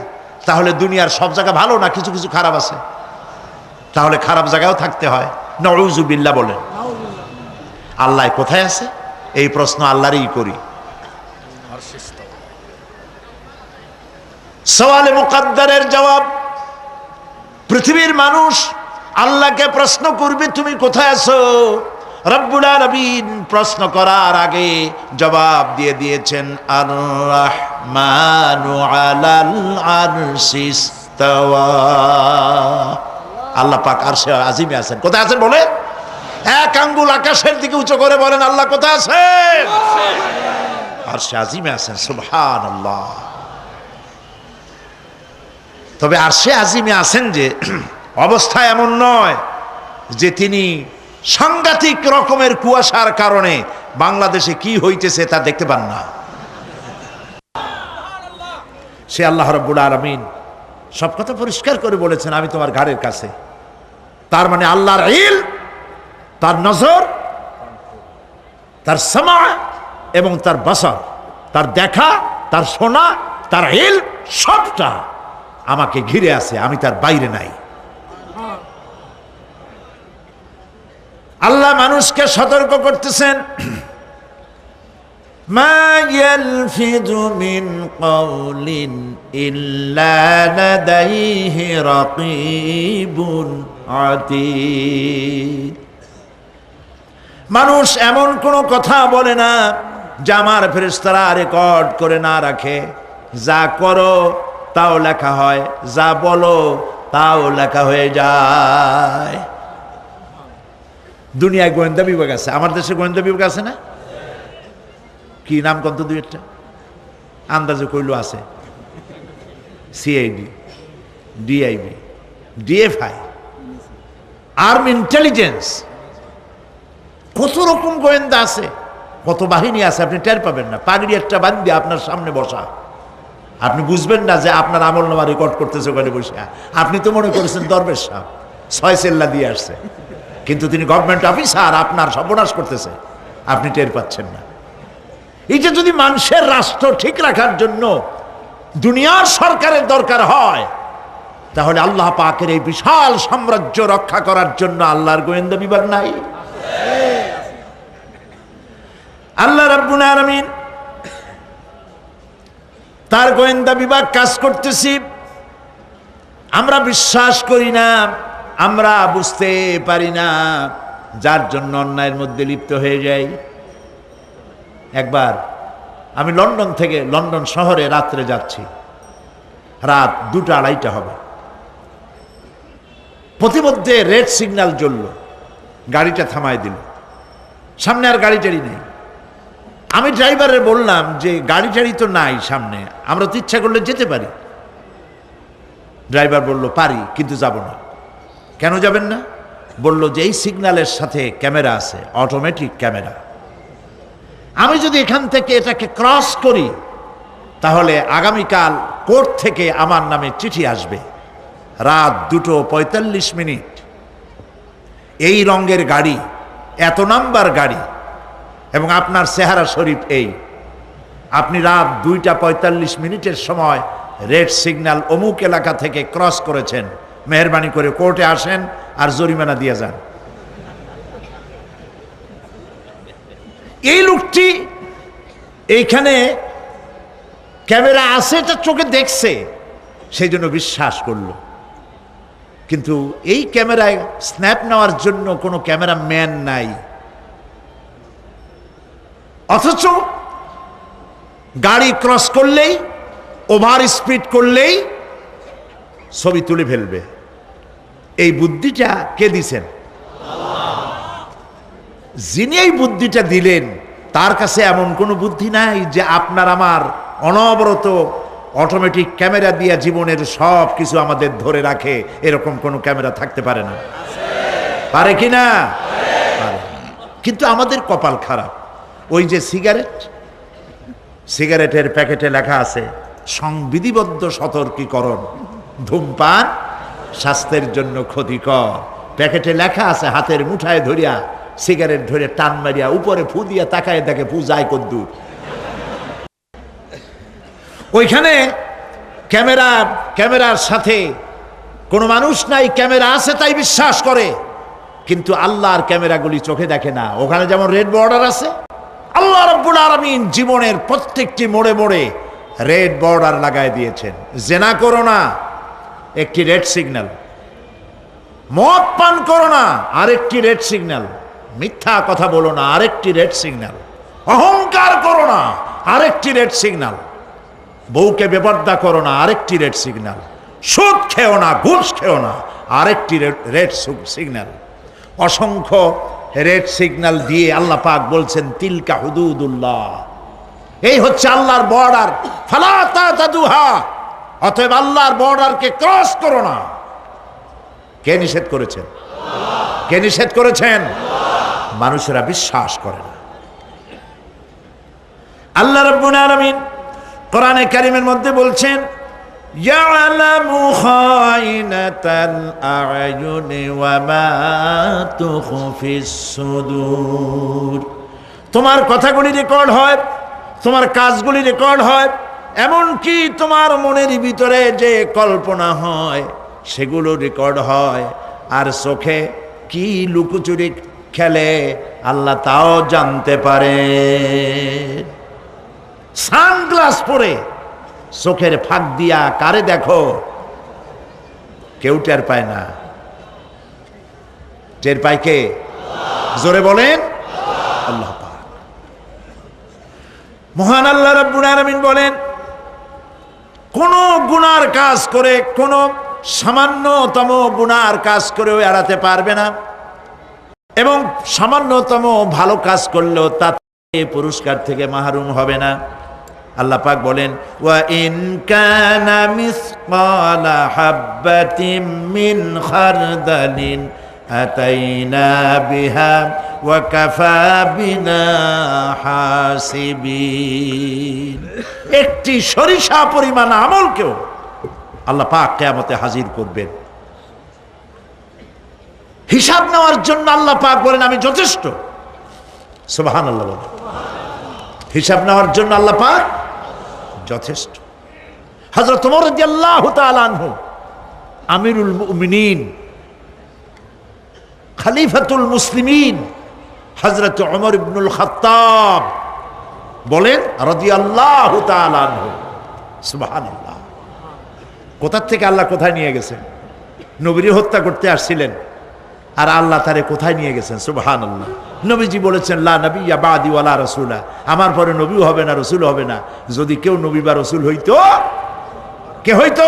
তাহলে দুনিয়ার সব জায়গা ভালো না, কিছু কিছু খারাপ আছে। তাহলে খারাপ জায়গায়ও থাকতে হয়। নাউযুবিল্লাহ বলেন। আল্লাহ কোথায় আছে এই প্রশ্ন আল্লাহরই করি। সওয়ালে মুকাদ্দারের জবাব, পৃথিবীর মানুষ আল্লাহকে প্রশ্ন করবে তুমি কোথায় আছো। রব্বুল আলামিন প্রশ্ন করার আগে জবাব দিয়ে দিয়েছেন, আর রাহমানু আলাল আরশি ইস্তাওয়া। আল্লাহ পাক আরশে আজিমে আছেন। কোথায় আছেন বলে? এক আঙ্গুল আকাশের দিকে উঁচু করে বলেন, আল্লাহ কোথায় আছেন? আরশে আজিমে আছেন। সুবহানাল্লাহ। তবে আরশে আজিমে আছেন যে অবস্থা এমন নয় যে তিনি সাংঘাতিক রকমের কুয়াশার কারণে বাংলাদেশে কি হইতেছে তা দেখতে পান না। সে আল্লাহ রাব্বুল আলামিন সব কথা পরিষ্কার করে বলেছেন, আমি তোমার ঘাড়ের কাছে। তার মানে আল্লাহর ইলম, তার নজর, তার সামা এবং তার বসর, তার দেখা, তার শোনা, তার ইলম সবটা আমাকে ঘিরে আছে, আমি তার বাইরে নাই। আল্লাহ মানুষকে সতর্ক করতেছেন, মা ইয়ালফিযু মিন কাওলিন ইল্লা লাদাইহি রাকীবুন আতীদ। মানুষ এমন কোনো কথা বলে না যা আমার ফেরেশতারা রেকর্ড করে না রাখে। যা করো তাও লেখা হয়, যা বলো তাও লেখা হয়ে যায়। দুনিয়ায় গোয়েন্দা বিভাগ আছে, আমার দেশে গোয়েন্দা বিভাগ আছে না? কি নাম কত দুই একটা আন্দাজে কইলো আছে, CID, DIB, DFI, arm intelligence, কত রকম গোয়েন্দা আছে, কত বাহিনী আছে, আপনি টের পাবেন না। পাগড়ি একটা বান্ধি আপনার সামনে বসা, আপনি বুঝবেন না যে আপনার আমলনামা রেকর্ড করতেছে ওখানে বসে। আপনি তো মনে করেছেন দরবেশ সাহেব 6 সেল্লা দিয়ে আসছে, কিন্তু তিনি গভর্নমেন্ট অফিসার, আপনার সর্বনাশ করতেছে, আপনি টের পাচ্ছেন না। এই যে যদি মানুষের রাষ্ট্র ঠিক রাখার জন্য দুনিয়ার সরকারের দরকার হয়, তাহলে আল্লাহ পাকের এই বিশাল সাম্রাজ্য রক্ষা করার জন্য আল্লাহর গোয়েন্দা বিভাগ নাই? আল্লাহ রাব্বুল আলামিন তার গোয়েন্দা বিভাগ কাজ করতেছি, আমরা বিশ্বাস করি না, আমরা বুঝতে পারি না, যার জন্য অন্যায়ের মধ্যে লিপ্ত হয়ে যাই। একবার আমি লন্ডন শহরে রাত্রে যাচ্ছি, রাত 2টা-2:30 হবে। প্রতিমধ্যে রেড সিগন্যাল জ্বলল, গাড়িটা থামায় দিল, সামনে আর গাড়ি টাড়ি নেই। আমি ড্রাইভারে বললাম যে গাড়ি টাড়ি তো নাই সামনে, আমরা তো ইচ্ছা করলে যেতে পারি। ড্রাইভার বলল পারি, কিন্তু যাব না। কেন যাবেন না? বলল যে এই সিগন্যালের সাথে ক্যামেরা আছে, অটোমেটিক ক্যামেরা। আমি যদি এখান থেকে এটাকে ক্রস করি, তাহলে আগামীকাল কোর্ট থেকে আমার নামে চিঠি আসবে। রাত 2:45, এই রঙের গাড়ি, এত নাম্বার গাড়ি, এবং আপনার চেহারা শরীফ এই, আপনি রাত 2:45 সময় রেড সিগন্যাল অমুক এলাকা থেকে ক্রস করেছেন, মেহরবানি করে কোর্টে আসেন আর জরিমানা দিয়ে যান। এই লোকটি এইখানে ক্যামেরা আছে, এটা চোখে দেখছে, সেই জন্য বিশ্বাস করলো। কিন্তু এই ক্যামেরায় স্ন্যাপ নেওয়ার জন্য কোনো ক্যামেরা ম্যান নাই, অথচ গাড়ি ক্রস করলেই, ওভার স্পিড করলেই ছবি তুলে ফেলবে। এই বুদ্ধিটা কে দিছেন? যিনি এই বুদ্ধিটা দিলেন, তার কাছে এমন কোনো বুদ্ধি নাই যে আপনার আমার অনবরত অটোমেটিক ক্যামেরা দিয়ে জীবনের সব কিছু আমাদের ধরে রাখে, এরকম কোনো ক্যামেরা থাকতে পারে না। পারে কি না? পারে। কিন্তু আমাদের কপাল খারাপ। ওই যে সিগারেটের প্যাকেটে লেখা আছে সংবিধিবদ্ধ সতর্কীকরণ, ধূমপান স্বাস্থ্যের জন্য ক্ষতিকর। প্যাকেটে লেখা আছে, হাতের মুঠায় ধরিয়া সিগারেট ধরে টান মারিয়া উপরে ফু দিয়া তাকায় দেখে ফু যায় কদ্দুর। ওইখানে ক্যামেরার সাথে কোনো মানুষ নাই, ক্যামেরা আছে তাই বিশ্বাস করে, কিন্তু আল্লাহর ক্যামেরাগুলি চোখে দেখে না। ওখানে যেমন রেড বর্ডার আছে, আল্লাহ রাব্বুল আলামিন জীবনের প্রত্যেকটি মোড়ে মোড়ে রেড বর্ডার লাগায় দিয়েছেন। জেনা করো না, একটি রেড সিগন্যাল। মদ পান করো না, আরেকটি রেড সিগন্যাল। মিথ্যা কথা বলো না, আরেকটি রেড সিগন্যাল। অহংকার করো না, আরেকটি রেড সিগন্যাল। বউকে বেপর্দা করো না, আরেকটি রেড সিগন্যাল। সুদ খেও না, ঘুষ খেও না, আরেকটি রেড সিগন্যাল। অসংখ্য রেড সিগন্যাল দিয়ে আল্লাহ পাক বলছেন তিলকা হুদুদুল্লাহ, এই হচ্ছে আল্লাহর বর্ডার, ফালা তাতাদুহা, অতএব আল্লাহর বর্ডারকে ক্রস করো না। কে নিষেধ করেছেন? কে নিষেধ করেছেন? মানুষেরা বিশ্বাস করে না। আল্লাহ রাব্বুল আলামিন কোরআনে কারীমের মধ্যে বলছেন, ইয়ালামু খায়িনাতাল আ'য়ুনি ওয়া মা তুখফিস সুদূর। তোমার কথাগুলি রেকর্ড হয়, তোমার কাজগুলি রেকর্ড হয়, এমনকি তোমার মনের ভিতরে যে কল্পনা হয় সেগুলো রেকর্ড হয়। আর চোখে কি লুকোচুরি খেলে আল্লাহ তাও জানতে পারে। সানগ্লাস পরে চোখের ফাঁক দিয়া কারে দেখো, কেউ টের পায় না। টের পায় কে? জোরে বলেন আল্লাহ পাক। মহান আল্লাহ রাব্বুল আলামিন বলেন, কোন গুনার কাজ করে, কোন সামান্যতম গুনার কাজ করেও এড়াতে পারবে না, এবং সামান্যতম ভালো কাজ করলেও তাতে পুরস্কার থেকে মাহরুম হবে না। আল্লাহ পাক বলেন, ওয়া ইন কানা মিসকালা হাববাতিন মিন খারদালিন আতাইনা বিহা ওয়া কাফা বিনা হাসিবিন। একটি সরিষা পরিমাণ আমলকেও আল্লাহ পাক কিয়ামতে হাজির করবেন। হিসাব নেওয়ার জন্য আল্লাহ পাক বলেন, আমি যথেষ্ট। সুবহানাল্লাহ বলেন। হিসাব নেওয়ার জন্য আল্লাহ পাক যথেষ্ট। হযরত ওমর রাদিয়াল্লাহু তাআলা আনহু, আমিরুল মুমিনিন, খলিফাতুল মুসলিমিন হযরত ওমর ইবনুল খাত্তাব বলেন রাদিয়াল্লাহু তাআলা আনহু, সুবহানাল্লাহ। কোথা থেকে আল্লাহ কোথায় নিয়ে গেছেন? নবীর হত্যা করতে আসছিলেন, আর আল্লাহ তারে কোথায় নিয়ে গেছেন? সুবহানাল্লাহ। নবীজি বলেছেন, লা নবিয়্যা বাদি ওয়ালা রাসূলা, আমার পরে নবীও হবে না, রাসূল হবে না। যদি কেউ নবী বা রাসূল হইতো, কে হইতো?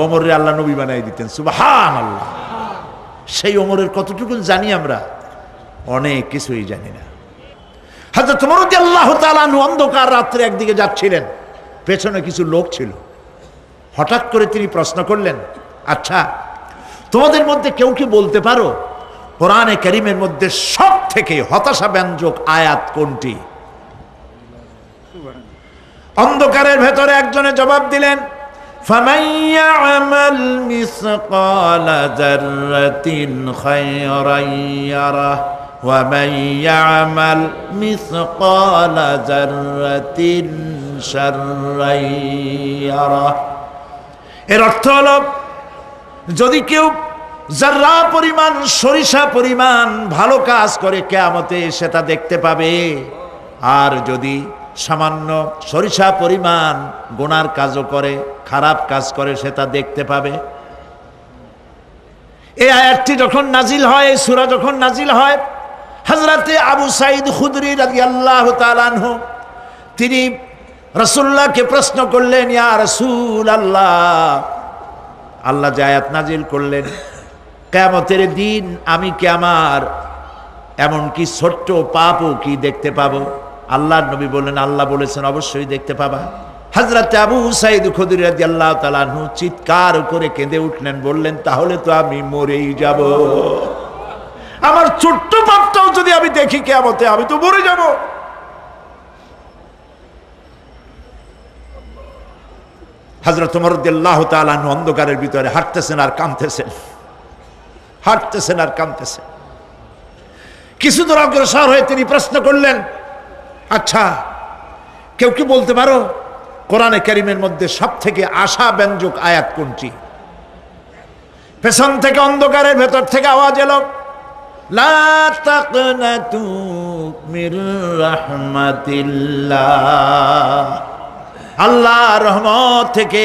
ওমরে আল্লাহ নবী বানাই দিতেন। সুবহানাল্লাহ। সেই ওমরের কতটুকু জানি আমরা? অনেক কিছুই জানি না। হযরত ওমর রাদিয়াল্লাহু তাআলা আনহু অন্ধকার রাত্রে একদিকে যাচ্ছিলেন, পেছনে কিছু লোক ছিল। হঠাৎ করে তিনি প্রশ্ন করলেন, আচ্ছা তোমাদের মধ্যে কেউ কি বলতে পারো কোরআনে কারীমের মধ্যে সব থেকে হতাশা ব্যঞ্জক আয়াত কোনটি? অন্ধকারের ভেতরে একজনে জবাব দিলেন, ফামান ইয়ামাল মিসকালা যাররাতিন খায়রান ইয়ারাহ ওয়া মান ইয়ামাল মিসকালা যাররাতিন শাররান ইয়ারাহ। এর অর্থ হলো, যদি কেউ যারা পরিমাণ, সরিষা পরিমাণ ভালো কাজ করে কিয়ামতে সেটা দেখতে পাবে, আর যদি সামান্য সরিষা পরিমাণ গুনার কাজও করে, খারাপ কাজ করে, সেটা দেখতে পাবে। এই আয়াতটি যখন নাজিল হয়, এই সূরা যখন নাজিল হয়, হযরতে আবু সাঈদ খুদরি রাদিয়াল্লাহু তাআলা আনহু তিনি রাসূলুল্লাহকে প্রশ্ন করলেন, ইয়া রাসূলাল্লাহ, আল্লাহ যে আয়াত নাজিল করলেন, কিয়ামতের দিন আমি কি আমার এমনকি ছোট্ট পাপও কি দেখতে পাবো? আল্লাহর নবী বললেন, আল্লাহ বলেছেন অবশ্যই দেখতে পাবা। হযরত আবু সাঈদ খুদরি রাদিয়াল্লাহু তাআলা আনহু চিৎকার করে কেঁদে উঠলেন, বললেন, তাহলে তো আমি মরেই যাব। আমার ছোট্ট পাপটাও যদি আমি দেখি কিয়ামতে, আমি তো মরে যাব। হযরত ওমর রাদিয়াল্লাহু তাআলা আনহু অন্ধকারের ভিতরে হাঁটতেছেন আর কাঁদতেছেন, হাঁটতেছেন আর কাঁদতেছেন। কিছু দূর অগ্রসর হয়ে তিনি প্রশ্ন করলেন, আচ্ছা কেউ কি বলতে পারো কোরআনে কারীমের মধ্যে সব থেকে আশা ব্যঞ্জক আয়াত কোনটি? পেছন থেকে অন্ধকারের ভেতর থেকে আওয়াজ এলো, লা তাকনাতু মির রাহমাতিল্লাহ, আল্লাহর রহমত থেকে,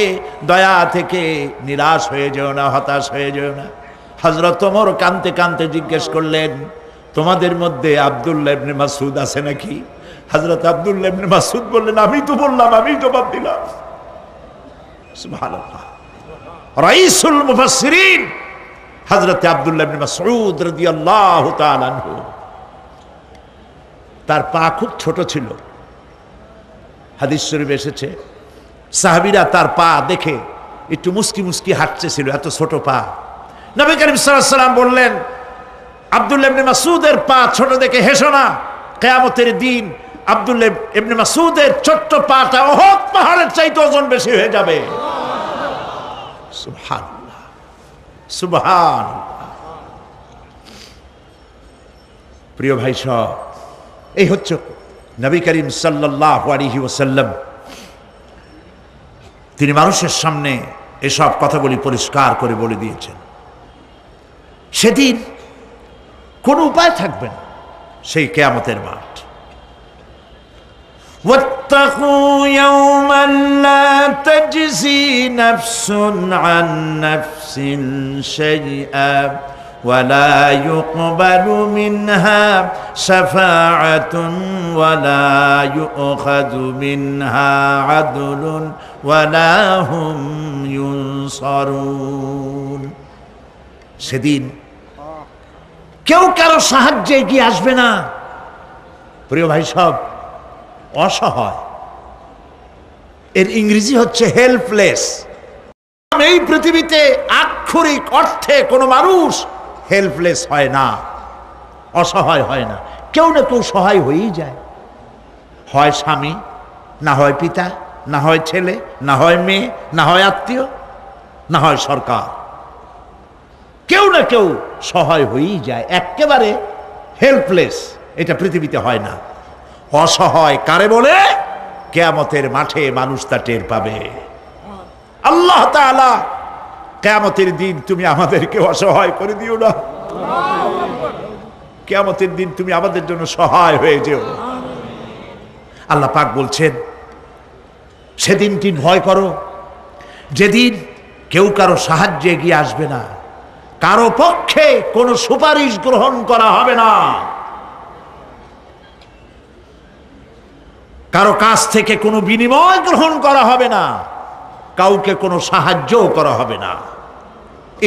দয়া থেকে নিরাশ হয়ে যেও না, হতাশ হয়ে যেও না। হযরত ওমর কাঁদতে কাঁদতে জিজ্ঞেস করলেন, তোমাদের মধ্যে আব্দুল্লাহ ইবনে মাসউদ আছে নাকি? হযরত আব্দুল্লাহ ইবনে মাসউদ বললেন, আমি তো বললাম, আমি জবাব দিলাম। সুবহানাল্লাহ। রাইসুল মুফাসসিরিন হযরত আব্দুল্লাহ ইবনে মাসউদ রাদিয়াল্লাহু তাআলা আনহু, তার পা খুব ছোট ছিল। হাদিস শরীফে এসেছে, সাহাবীরা তার পা দেখে একটু মুস্কি মুস্কি হাঁটতেছিল, এত ছোট পা। নবী করিম সাল্লাল্লাহু আলাইহি ওয়াসাল্লাম বললেন, আব্দুল্লাহ ইবনে মাসউদের পা ছোট দেখে হেসো না, কিয়ামতের দিন আব্দুল্লাহ ইবনে মাসউদের ছোট্ট পাটা উহুদ পাহাড়ের চাইতে ওজন বেশি হয়ে যাবে। সুবহানাল্লাহ, সুবহানাল্লাহ। প্রিয় ভাই সব, এই হচ্ছে নবী করিম সাল্লাল্লাহু আলাইহি ওয়াসাল্লাম। তিনি মানুষের সামনে এসব কথাগুলি পরিষ্কার করে বলে দিয়েছেন। সেদিন কোনো উপায় থাকবে না, সেই কিয়ামতের মাঠ। واتقوا يوما لا تجزي نفس عن نفس شيئا ولا يقبل منها شفاعة ولا يؤخذ منها عدل ولا هم ينصرون। সেদিন কেউ কারো সাহায্যে এগিয়ে আসবে না। প্রিয় ভাই সব, অসহায়, এর ইংরেজি হচ্ছে হেল্পলেস। এই পৃথিবীতে আক্ষরিক অর্থে কোনো মানুষ হেল্পলেস হয় না, অসহায় হয় না। কেউ না কেউ সহায় হয়েই যায়, হয় স্বামী, না হয় পিতা, না হয় ছেলে, না হয় মেয়ে, না হয় আত্মীয়, না হয় সরকার। কেউ না কেউ সহায় হয়েই যায়। একেবারে হেল্পলেস এটা পৃথিবীতে হয় না। অসহায় কারে বলে? কিয়ামতের মাঠে মানুষ তা টের পাবে। আল্লাহ তাআলা কিয়ামতের দিন তুমি আমাদেরকে অসহায় করে দিও না। কিয়ামতের দিন তুমি আমাদের জন্য সহায় হয়ে যেও। আল্লাহ পাক বলছেন, সেদিনটি ভয় করো যেদিন কেউ কারো সাহায্যে এগিয়ে আসবে না, কারো পক্ষে কোনো সুপারিশ গ্রহণ করা হবে না, কারো কাছ থেকে কোনো বিনিময় গ্রহণ করা হবে না, কাউকে কোনো সাহায্যও করা হবে না।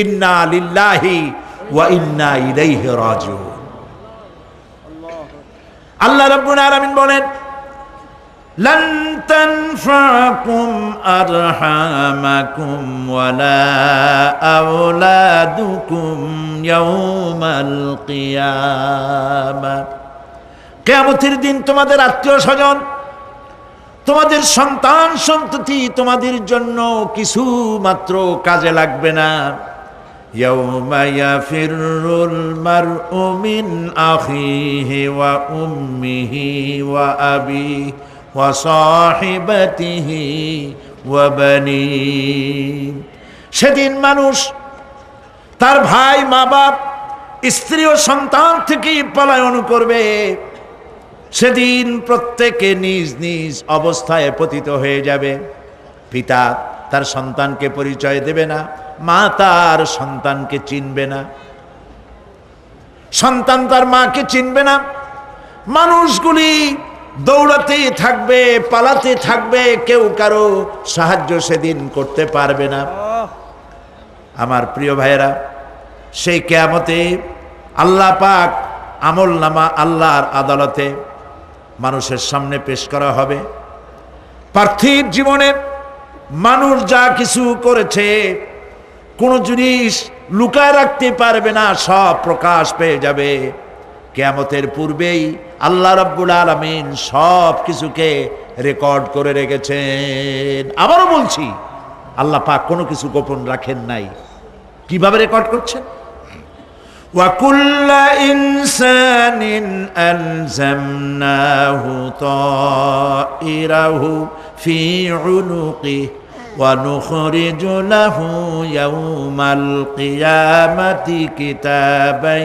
ইন্না লিল্লাহি ওয়া ইন্না ইলাইহি রাজিউন। আল্লাহ রাব্বুল আলামিন বলেন, লান তানফাকুম আরহামাকুম ওয়ালা আওলাদুকুম ইয়াউমাল কিয়ামাহ। কিয়ামতের দিন তোমাদের আত্মীয় স্বজন, তোমাদের সন্তান সন্ততি তোমাদের জন্য কিছু মাত্র কাজে লাগবে না। ইয়াউমা ইয়াফিরুল মারউ মিন আখিহি ওয়া উম্মিহি ওয়া আবিহি ওয়া সাহিবাতিহি ওয়া বানিহি। সেদিন মানুষ তার ভাই, মা বাপ, স্ত্রী ও সন্তান থেকে পলায়ন করবে। সেদিন প্রত্যেকে নিজ নিজ অবস্থায় পতিত হয়ে যাবে। পিতা তার সন্তানকে পরিচয় দেবে না, মা তার সন্তানকে চিনবে না, সন্তান তার মাকে চিনবে না। মানুষগুলি দৌড়াতে থাকবে, পালাতে থাকবে, কেউ কারো সাহায্য সেদিন করতে পারবে না। আমার প্রিয় ভাইয়েরা, সেই কিয়ামতে আল্লাহ পাক আমল নামা আল্লাহর আদালতে মানুষের সামনে পেশ করা হবে। পার্থিব জীবনে মানুষ যা কিছু করেছে কোনো জিনিস লুকায় রাখতে পারবে না, সব প্রকাশ পেয়ে যাবে। কিয়ামতের পূর্বেই আল্লাহ রাব্বুল আলামিন সব কিছুকে রেকর্ড করে রেখেছেন। আবারও বলছি, আল্লাহ পাক কোনো কিছু গোপন রাখেন নাই। কিভাবে রেকর্ড করছেন? وَكُلَّ إِنسَانٍ أَلْزَمْنَاهُ طَائِرَهُ فِي عُنُقِهِ وَنُخْرِجُ لَهُ يَوْمَ الْقِيَامَةِ كِتَابًا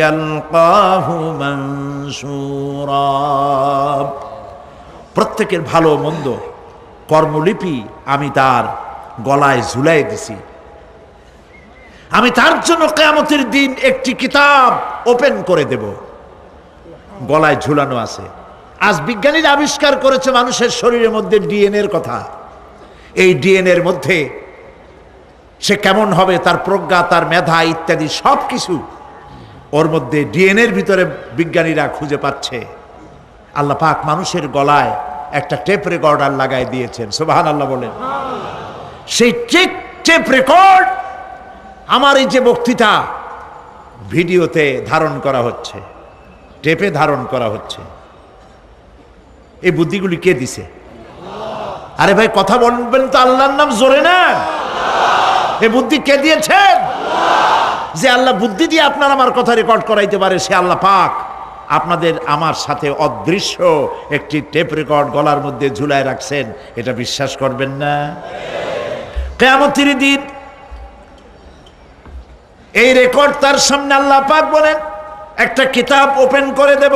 يَلْقَاهُ مَنشُورًا। প্রত্যেকের ভালো মন্দ কর্মলিপি আমি তার গলায় ঝুলাই দিছি। আমি তার জন্য কিয়ামতের দিন একটি কিতাব ওপেন করে দেব, গলায় ঝুলানো আছে। আজ বিজ্ঞানীরা আবিষ্কার করেছে মানুষের শরীরের মধ্যে ডিএনএর কথা। এই ডিএনএর মধ্যে সে কেমন হবে, তার প্রজ্ঞা, তার মেধা ইত্যাদি সব কিছু ওর মধ্যে ডিএনএর ভিতরে বিজ্ঞানীরা খুঁজে পাচ্ছে। আল্লাহ পাক মানুষের গলায় একটা টেপ রেকর্ডার লাগাই দিয়েছেন। সুবহানাল্লাহ বলেন। সেই টেপ রেকর্ড আমার এই যে বক্তৃতা ভিডিওতে ধারণ করা হচ্ছে, টেপে ধারণ করা হচ্ছে। এই বুদ্ধিগুলি কে দিছে? আরে ভাই কথা বলবেন তো, আল্লাহর নাম জোরে না। এই বুদ্ধি কে দিয়েছেন? যে আল্লাহ বুদ্ধি দিয়ে আপনার আমার কথা রেকর্ড করাইতে পারে, সে আল্লাহ পাক আপনাদের আমার সাথে অদৃশ্য একটি টেপ রেকর্ড গলার মধ্যে ঝুলায় রাখছেন। এটা বিশ্বাস করবেন না? কিয়ামতের দিন এই রেকর্ড তার সামনে আল্লাহ পাক বলেন, একটা কিতাব ওপেন করে দেব,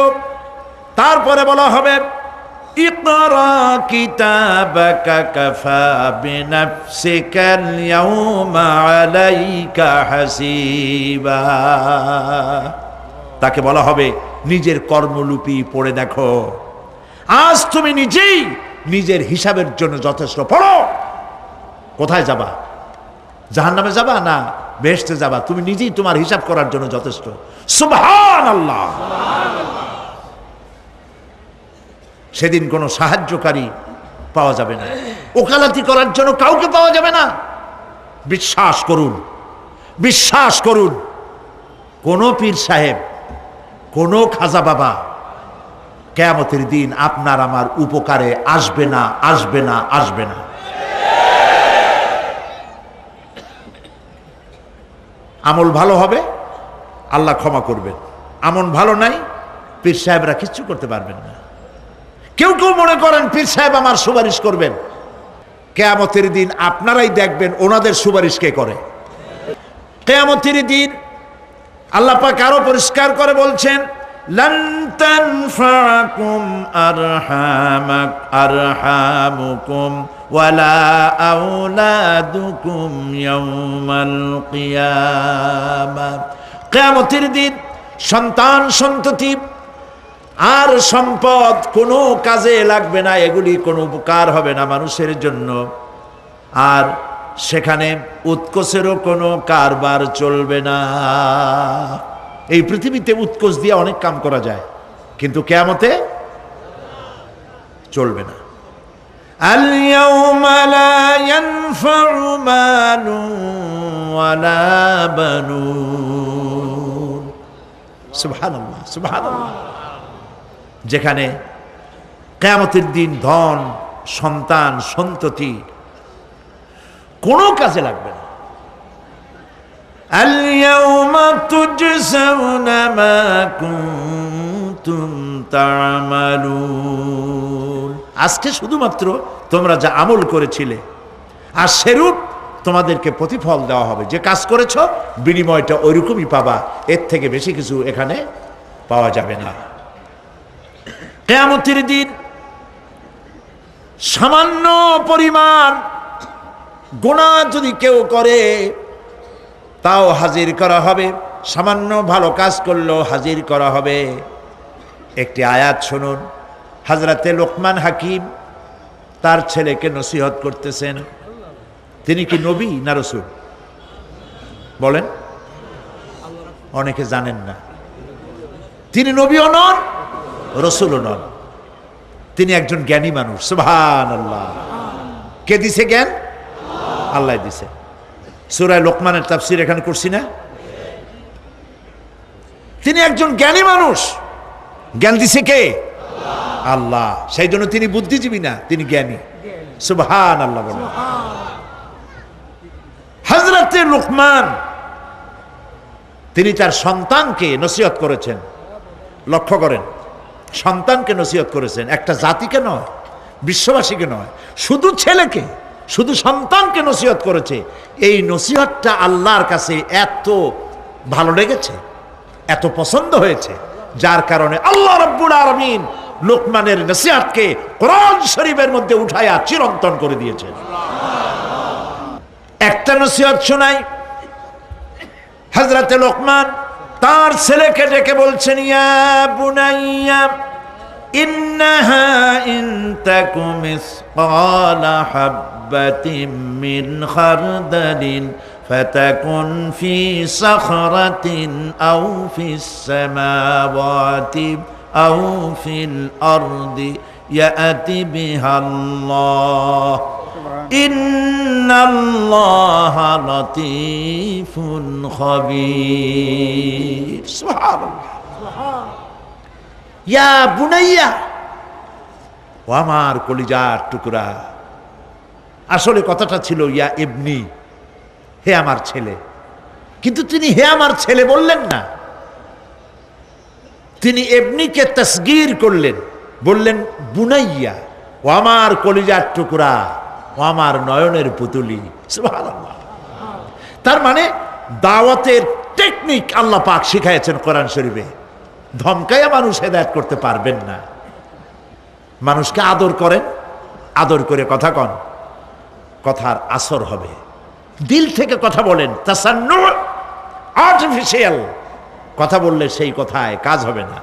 তারপরে বলা হবে ইকরা কিতাবাকা কাফা বিনাফসিকাল ইয়াউমা আলাইকা হাসিবা। তাকে বলা হবে নিজের কর্মলিপি পড়ে দেখো, আজ তুমি নিজেই নিজের হিসাবের জন্য যথেষ্ট। পড়ো, কোথায় যাবা? জাহান্নামে যাবা না বেহেশতে যাবা? তুমি নিজেই তোমার হিসাব করার জন্য যথেষ্ট। সুবহানাল্লাহ। সেদিন কোনো সাহায্যকারী পাওয়া যাবে না, ওকালতি করার জন্য কাউকে পাওয়া যাবে না। বিশ্বাস করুন, বিশ্বাস করুন, কোন পীর সাহেব, কোন খাজা বাবা কিয়ামতের দিন আপনার আমার উপকারে আসবে না, আসবে না, আসবে না। আমল ভালো হবে, আল্লাহ ক্ষমা করবেন। আমল ভালো নাই, পীর সাহেবরা কিচ্ছু করতে পারবেন না। কেউ কেউ মনে করেন পীর সাহেব আমার সুপারিশ করবেন। কিয়ামতের দিন আপনারাই দেখবেন ওনাদের সুপারিশ কে করে। কিয়ামতের দিন আল্লাহ পাক আরো পরিষ্কার করে বলছেন, লান তানফাকুম আরহামুকুম ওয়ালা আওলাদুকুম ইয়াউমাল কিয়ামা। কিয়ামতের দিন সন্তান সন্ততি আর সম্পদ কোনো কাজে লাগবে না, এগুলি কোনো উপকার হবে না মানুষের জন্য। আর সেখানে উৎকোচেরও কোনো কারবার চলবে না। এই পৃথিবীতে উৎকোচ দিয়ে অনেক কাম করা যায়, কিন্তু কিয়ামতে চলবে না। আল ইয়াউমা লা ইয়ানফাউ মালুন ওয়ালা বানুন। সুবহানাল্লাহ, সুবহানাল্লাহ। যেখানে কিয়ামতের দিন ধন, সন্তান, সন্ততি কোনো কাজে লাগবে না। আল ইয়াউমা তুজজাউনা মা কুনতুম তা'মালুন। আজকে শুধুমাত্র তোমরা যা আমল করেছিলে আর সেরূপ তোমাদেরকে প্রতিফল দেওয়া হবে। যে কাজ করেছো বিনিময়টা ওইরকমই পাবা, এর থেকে বেশি কিছু এখানে পাওয়া যাবে না। কিয়ামতের দিন সামান্য পরিমাণ গুনাহ যদি কেউ করে তাও হাজির করা হবে, সামান্য ভালো কাজ করলেও হাজির করা হবে। একটি আয়াত শুনুন, হযরতে লোকমান হাকিম তার ছেলেকে নসিহত করতেছেন। তিনি কি নবী না রাসূল? বলেন, অনেকে জানেন না। তিনি নবীও নন, রাসূলও নন, তিনি একজন জ্ঞানী মানুষ। সুবহানাল্লাহ। কে দিছে জ্ঞান? আল্লাহ দিছে। সূরা লোকমানের তাফসীর এখানে করছি না? তিনি একজন জ্ঞানী মানুষ। জ্ঞান দিছে কে? আল্লাহ। সেই জন্য তিনি বুদ্ধিজীবী না, তিনি জ্ঞানী। সুবহানাল্লাহ বলেন। হযরতে লোকমান তিনি তার সন্তানকে নসিহত করেছেন। লক্ষ্য করেন, সন্তানকে নসিহত করেছেন, একটা জাতিকে নয়, বিশ্ববাসীকে নয়, শুধু ছেলেকে, শুধু সন্তানকে নসিহত করেছে। এই নসিহতটা আল্লাহর কাছে এত ভালো লেগেছে, এত পছন্দ হয়েছে, যার কারণে আল্লাহ রাব্বুল আলামিন লোকমানের নসিহতকে কোরআন শরীফের মধ্যে উঠায়া চিরন্তন করে দিয়েছেন। একটা নসিহত শোনাই। হযরতে লোকমান তার ছেলেকে ডেকে বলছেন, ইয়া বুনাইয়া ইন্নাহা ইন তাকু মিসকালা হাববাতিন মিন খারদালিন ফাতাকুন ফি সাখরাতিন আও ফিস সামাওয়াতি আও ফিল আরদি ইয়াতি বিহাল্লাহ। ইন্নাল্লাহা লাতীফুন খাবীর। সুবহানাল্লাহ। ইয়া বুনাইয়া, ও আমার কলিজার টুকরা। আসলে কথাটা ছিল ইয়া ইবনি, হে আমার ছেলে, কিন্তু তিনি হে আমার ছেলে বললেন না, তিনি ইবনিকে তাসগীর করলেন, বললেন বুনাইয়া, ও আমার কলিজার টুকরা, ও আমার নয়নের পুতুলি। সুবহানাল্লাহ। তার মানে দাওয়াতের টেকনিক আল্লাহ পাক শিখাইছেন কোরআন শরীফে। ধমকাইয়া মানুষ হেদায়েত করতে পারবেন না। মানুষকে আদর করেন, আদর করে কথা কন, কথার আসর হবে। দিল থেকে কথা বলেন, তাসান্নু, আর্টিফিশিয়াল কথা বললে সেই কথায় কাজ হবে না।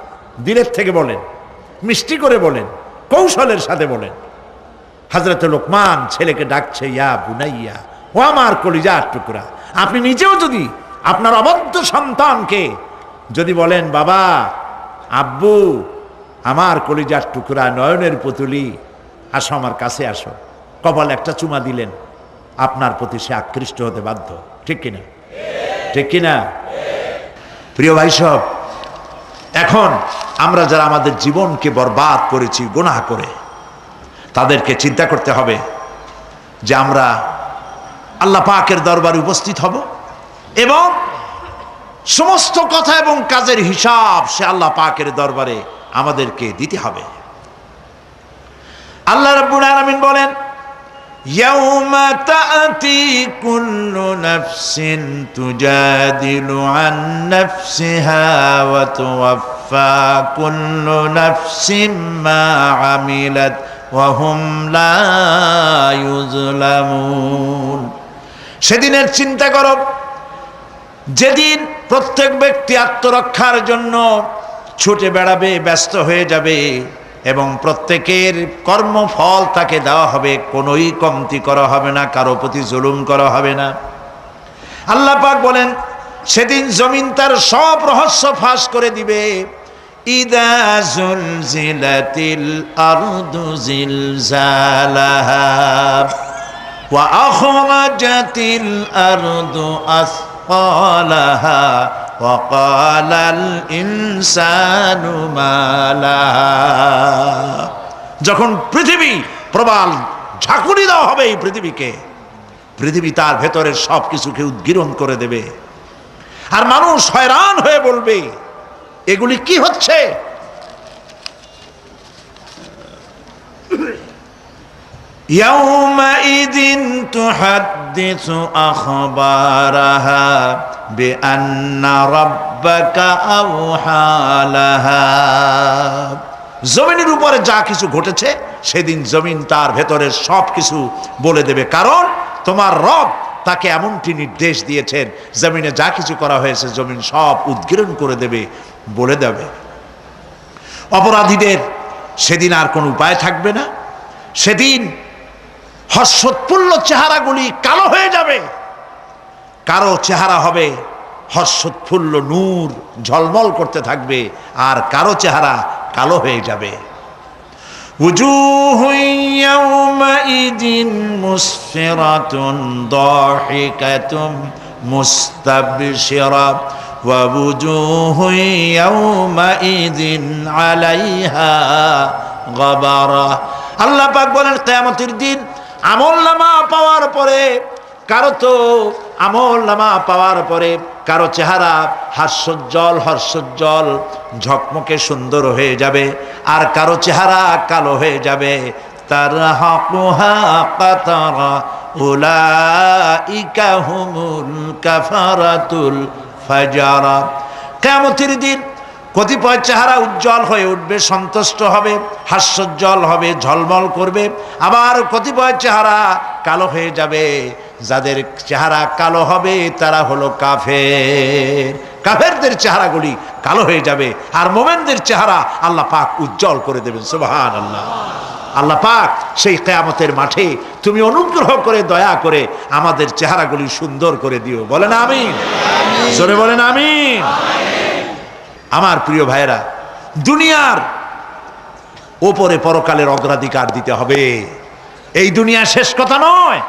দিলের থেকে বলেন, মিষ্টি করে বলেন, কৌশলের সাথে বলেন। হযরত লোকমান ছেলেকে ডাকছে ইয়া বুনাইয়া, ও আমার কলিজার টুকরা। আপনি নিজেও যদি আপনার অবদ্ধ সন্তানকে যদি বলেন, বাবা, আব্বু, আমার কলিজার টুকরা, নয়নের পুতুলি, আসো আমার কাছে আসো, কপালে একটা চুমা দিলেন, আপনার প্রতি সে আকৃষ্ট হতে বাধ্য। ঠিক কিনা? ঠিক কিনা? প্রিয় ভাই সব, এখন আমরা যারা আমাদের জীবনকে বরবাদ করেছি গুনাহ করে, তাদেরকে চিন্তা করতে হবে যে আমরা আল্লাহ পাকের দরবারে উপস্থিত হব এবং সমস্ত কথা এবং কাজের হিসাব সে আল্লাহ পাকের দরবারে আমাদেরকে দিতে হবে। আল্লাহ রাব্বুল আলামিন বলেন, ইয়াউমা তা'তি কুল্লু নাফসিন তুজাদিলু আন নাফসিহা ওয়া তুওয়াফফা কুল্লু নাফসিন মা আমিলাত ওয়া হুম লা ইউযলামুন। সেদিনের চিন্তা করো, যেদিন প্রত্যেক ব্যক্তি আত্মরক্ষার জন্য ছুটে বেড়াবে, ব্যস্ত হয়ে যাবে এবং প্রত্যেকের কর্মফল তাকে দেওয়া হবে, কোনোই কমতি করা হবে না, কারো প্রতি জুলুম করা হবে না। আল্লাহ পাক বলেন, সেদিন জমিন তার সব রহস্য ফাঁস করে দিবে। ইদা জুলজিলাতিল আরদু জিলজালাহা ওয়া আখরাজাতিল আরদু আসফালাহা ওয়া ক্বালাল ইনসানু মা লাহা। যখন পৃথিবী প্রবাল ঝাঁকুনি দেওয়া হবে এই পৃথিবীকে, পৃথিবী তার ভেতরের সব কিছুকে উদ্গীরণ করে দেবে, আর মানুষ হয়রান হয়ে বলবে, এগুলি কি হচ্ছে? ইয়াউমাইযিন তুহাদ্দিসু আখবারাহা বিআন্না রাব্বাকা আওহা লাহা। জমিনের উপরে যা কিছু ঘটেছে সেদিন জমিন তার ভেতরের সব কিছু বলে দেবে, কারণ তোমার রব তাকে এমনটি নির্দেশ দিয়েছেন, জমিনে যা কিছু করা হয়েছে জমিন সব উদ্গীরণ করে দেবে, বলে দেবে। অপরাধীদের সেদিন আর কোনো উপায় থাকবে না। সেদিন হর্ষোৎফুল্ল চেহারাগুলি কালো হয়ে যাবে, কারো চেহারা হবে হর্ষোৎফুল্ল নূর, ঝলমল করতে থাকবে, আর কারো চেহারা কালো হয়ে যাবে। وجوه يومئذ مسفرة ضاحكة مستبشرة ووجوه يومئذ عليها غبرة। আল্লাহ পাক বলেন, কিয়ামতের দিন আমলনামা পাওয়ার পরে কারো চেহারা হর্ষোজ্জ্বল ঝকমকে সুন্দর হয়ে যাবে, আর কারো চেহারা কালো হয়ে যাবে। তারহাকুহা কাতারা উলাইকা হুমুল কাফারাতুল ফাজারা। কিয়ামতের দিন কতিপয় চেহারা উজ্জ্বল হয়ে উঠবে, সন্তুষ্ট হবে, হাস্যোজ্জ্বল হবে, ঝলমল করবে, আবার কতিপয় চেহারা কালো হয়ে যাবে। যাদের চেহারা কালো হবে তারা হলো কাফের। কাফেরদের চেহারাগুলি কালো হয়ে যাবে, আর মোমেনদের চেহারা আল্লাহ পাক উজ্জ্বল করে দেবেন। সুবহানাল্লাহ। আল্লাহ পাক সেই কিয়ামতের মাঠে তুমি অনুগ্রহ করে, দয়া করে আমাদের চেহারাগুলি সুন্দর করে দিও। বলেন আমিন, জোরে বলেন আমিন। আমার প্রিয় ভাইয়েরা, দুনিয়ার ওপরে পরকালের অগ্রাধিকার দিতে হবে। এই দুনিয়া শেষ কথা নয়,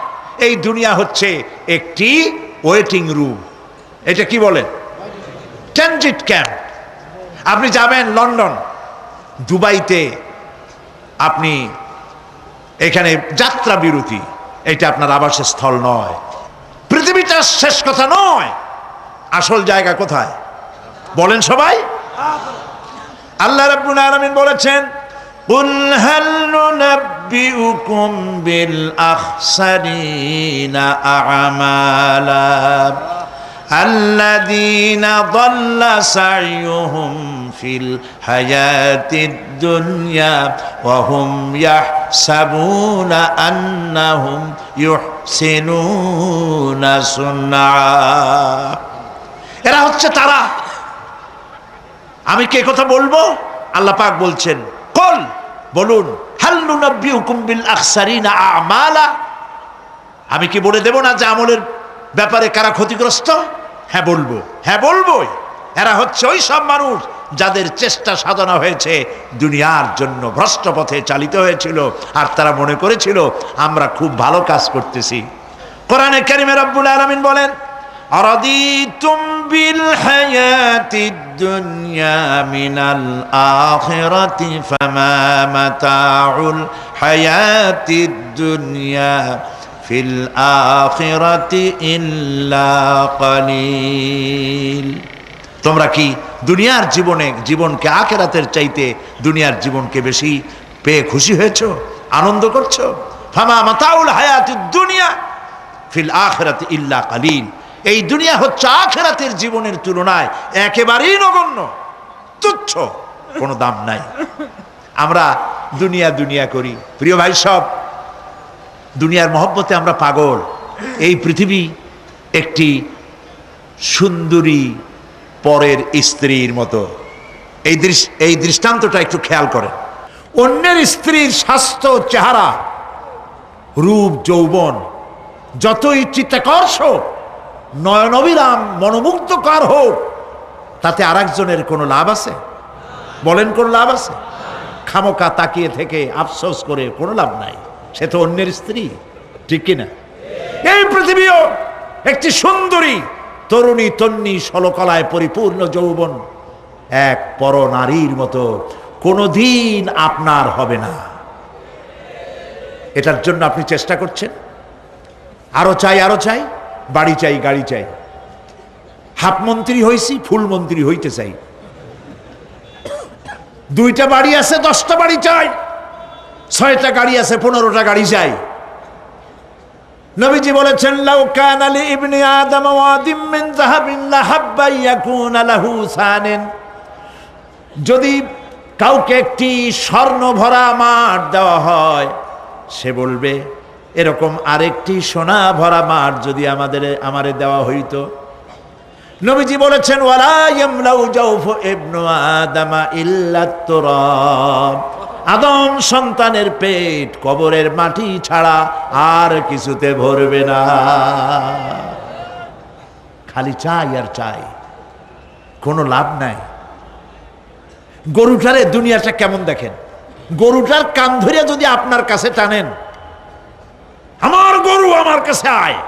এই দুনিয়া হচ্ছে একটি ওয়েটিং রুম। এটা কি বলেন? Transit camp. আপনি যাবেন লন্ডন, দুবাইতে, আপনি এখানে যাত্রা বিরতি, এটা আপনার আবাসের স্থল নয়। পৃথিবীটা শেষ কথা নয়, আসল জায়গা কোথায় বলেন সবাই? আল্লাহ রাব্বুল আলামিন বলেছেন, কুল হাল নুনাব্বিউকুম বিল আখসারিনা আ'মালা আল্লাযীনা দাল্লা সা'য়ুহুম ফিল হায়াতিদ দুনিয়া ওয়া হুম ইয়াহসাবুনা আন্নাহুম ইউহসিনুনা সুন্না। এরা হচ্ছে তারা। আমি কে কথা বলবো? আল্লাহ পাক বলছেন, কুল, বলুন, হাল নুনাব্বিউকুম বিল আখসারিনা আ'মালা, আমি কি বলে দেব না যে আমলের ব্যাপারে কারা ক্ষতিগ্রস্ত? হ্যাঁ বলবো, হ্যাঁ বলবোই। এরা হচ্ছে ওই সব মানুষ যাদের চেষ্টা সাধনা হয়েছে দুনিয়ার জন্য, ভ্রষ্ট পথে চালিত হয়েছিল, আর তারা মনে করেছিল আমরা খুব ভালো কাজ করতেছি। কোরআনে কারিমে রব্বুল আলামিন বলেন, আরাদিতুম বিল হায়াতিদ দুনিয়া মিনাল আখিরাতি ফামা মাতাউল হায়াতিদ দুনিয়া ফিল আখিরাতি ইল্লা কালিল। তোমরা কি দুনিয়ার জীবনকে আখিরাতের চাইতে দুনিয়ার জীবনকে বেশি পেয়ে খুশি হয়েছো, আনন্দ করছো? ফামা মাতাউল হায়াতিদ দুনিয়া ফিল আখিরাতি ইল্লা কালিল। এই দুনিয়া হচ্ছে আখিরাতের জীবনের তুলনায় একেবারেই নগণ্য, তুচ্ছ, কোনো দাম নাই। আমরা দুনিয়া দুনিয়া করি। প্রিয় ভাই সব, দুনিয়ার মহব্বতে আমরা পাগল। এই পৃথিবী একটি সুন্দরী পরের স্ত্রীর মতো। এই দৃষ্টান্তটা একটু খেয়াল করেন। অন্যের স্ত্রীর স্বাস্থ্য, চেহারা, রূপ, যৌবন যতই চিত্তাকর্ষক, নয়নবিরাম, মনোমুগ্ধকর হোক, তাতে আরেকজনের কোনো লাভ আছে? বলেন, কোন লাভ আছে? খামোকা তাকিয়ে থেকে আফসোস করে কোনো লাভ নাই, সে তো অন্যের স্ত্রী, ঠিক কিনা? এই পৃথিবীও একটি সুন্দরী তরুণী, তন্নি, সলকলায় পরিপূর্ণ যৌবন এক পর নারীর মতো কোনোদিন আপনার হবে না। এটার জন্য আপনি চেষ্টা করছেন, আরো চাই, আরো চাই, বাড়ি চাই, গাড়ি চাই, হাফ মন্ত্রী হয়েছি, ফুল মন্ত্রী হইতে চাই, 2টা বাড়ি আছে, 10টা বাড়ি চাই, 6টা গাড়ি আছে, 15টা গাড়ি চাই। নবীজি বলেছেন, লাউ কানা লি ইবনি আদম ওয়াদিম মিন যাহাবিন লাহাব্বা ইয়াকুনা লাহু সানান, যদি কাউকে একটি স্বর্ণ ভরা মাঠ দেওয়া হয়, সে বলবে এরকম আরেকটি সোনা ভরা মাঠ যদি আমারে দেওয়া হইতো। নবীজি বলেছেন, ওয়ালা ইয়ামলাউ জাওফু ইবনু আদামা ইল্লা তুরাব, আদম সন্তানের পেট কবরের মাটি ছাড়া আর কিছুতে ভরবে না। খালি চাই আর চাই, কোনো লাভ নাই। গরুটারে দুনিয়াটা কেমন দেখেন, গরুটার কান ধরে যদি আপনার কাছে টানেন, আমার গরু আমার কাছে আয়,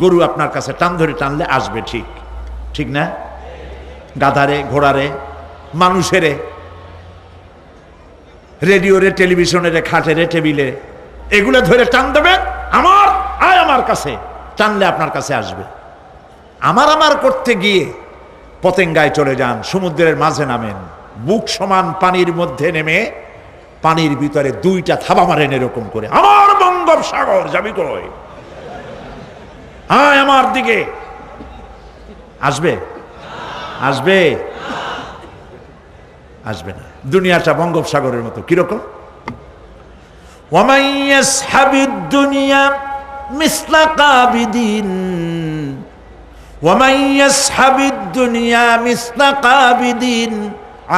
গরু আপনার কাছে টান ধরে টানলে আসবে, ঠিক ঠিক না? গাধারে, ঘোড়ারে, মানুষেরে, রেডিওরে, টেলিভিশনের, খাটেরে, টেবিলে, এগুলো ধরে টান দেবেন, আমার আয় আমার কাছে, টানলে আপনার কাছে আসবে। আমার করতে গিয়ে পতেঙ্গায় চলে যান, সমুদ্রের মাঝে নামেন, বুক সমান পানির মধ্যে নেমে পানির ভিতরে 2টা থাবা মারেন এরকম করে, আমার বঙ্গোপসাগর যাবি কই, আয় আমার দিকে, আসবে? আসবে? আসবে না। দুনিয়াটা বঙ্গোপসাগরের মতো, কিরকম? ওয়ামান ইয়াসহাবিদ দুনিয়া মিসলা কাবিদিন, ওয়ামান ইয়াসহাবিদ দুনিয়া মিসলা কাবিদিন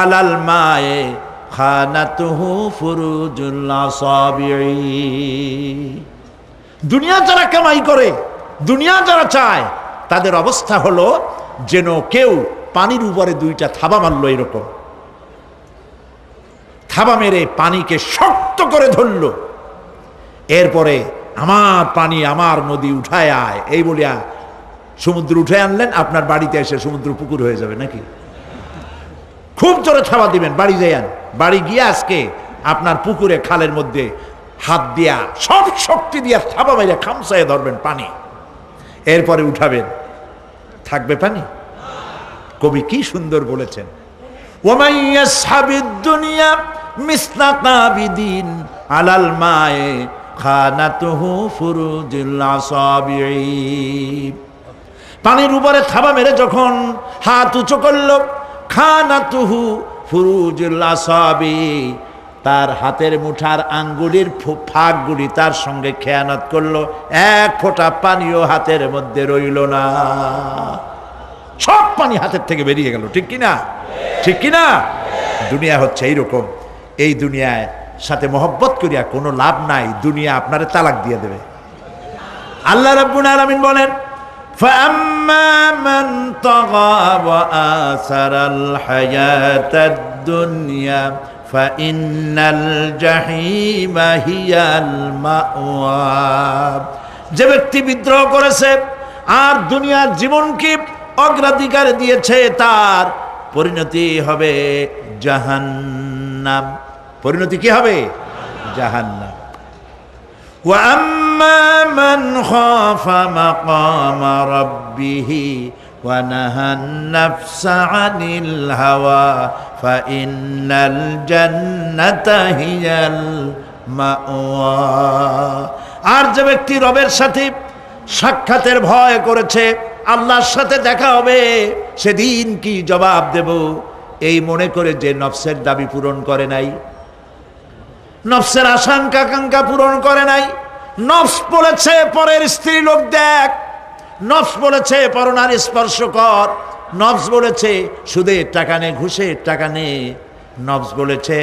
আলাল মায়ে খানাতুহু ফুরুজুল আসাবিঈ। দুনিয়া যারা কামাই করে, দুনিয়া যারা চায়, তাদের অবস্থা হলো যেন কেউ পানির উপরে 2টা থাবা মারলো, এরকম থাবা মেরে পানিকে শক্ত করে ধরল, এরপরে আমার পানি আমার নদী উঠায় আয় এই বলিয়া সমুদ্র উঠে আনলেন, আপনার বাড়িতে এসে সমুদ্র পুকুর হয়ে যাবে নাকি? খুব জোরে থাবা দিবেন, বাড়ি যাইয়ান, বাড়ি গিয়ে আজকে আপনার পুকুরে খালের মধ্যে হাত দিয়া সব শক্তি দিয়া থাবা মেরে খামসায় ধরবেন পানি, এরপরে উঠাবেন, থাকবে পানি? কবি কি সুন্দর বলেছেন, ওয়ামাই ইয়াসহাবিদ দুনিয়া মিসলা কাবিদিন আলাল মায়ে খানাতুহু ফুরুজুল আসাবিঈ। পানির উপরে থাবা মেরে যখন হাত উঁচু করলো, খানাতুহু ফুরুজুল আসাবি, তার হাতের মুঠার আঙ্গুলির ফাঁকগুলি তার সঙ্গে খেয়ানত করলো, এক ফোঁটা পানিও হাতের মধ্যে রইল না, সব পানি হাতের থেকে বেরিয়ে গেল। ঠিক কিনা? ঠিক কিনা? দুনিয়া হচ্ছে এইরকম। এই দুনিয়ায় সাথে মহব্বত করিয়া কোনো লাভ নাই, দুনিয়া আপনারে তালাক দিয়ে দেবে। আল্লাহ রাব্বুল আলামিন বলেন, فَأَمَّا مَنْ طَغَى وَآثَرَ الْحَيَاةَ الدُّنْيَا فَإِنَّ الْجَحِيمَ هِيَ الْمَأْوَى। যে ব্যক্তি বিদ্রোহ করেছে আর দুনিয়ার জীবনকে অগ্রাধিকার দিয়েছে, তার পরিণতি হবে জাহান্নাম। পরিণতি কি হবে? জাহান্নাম। وَأَمَّا مَنْ خَافَ مَقَامَ رَبِّهِ وَنَهَى النَّفْسَ عَنِ الْهَوَى فَإِنَّ الْجَنَّةَ هِيَ الْمَأْوَى। আর যে ব্যক্তি রবের সাথে সাক্ষাতের ভয় করেছে, আল্লাহর সাথে দেখা হবে, সেদিন কি জবাব দেব এই মনে করে যে নফসের দাবি পূরণ করে নাই, নফসের আশঙ্কা আকাঙ্ক্ষা পূরণ করে নাই, নফস বলেছে পরের স্ত্রী লোক দেখ, নফস বলেছে পরনারী স্পর্শ কর, নফস বলেছে সুদের টাকা নে, ঘুষের টাকা নে, নফস বলেছে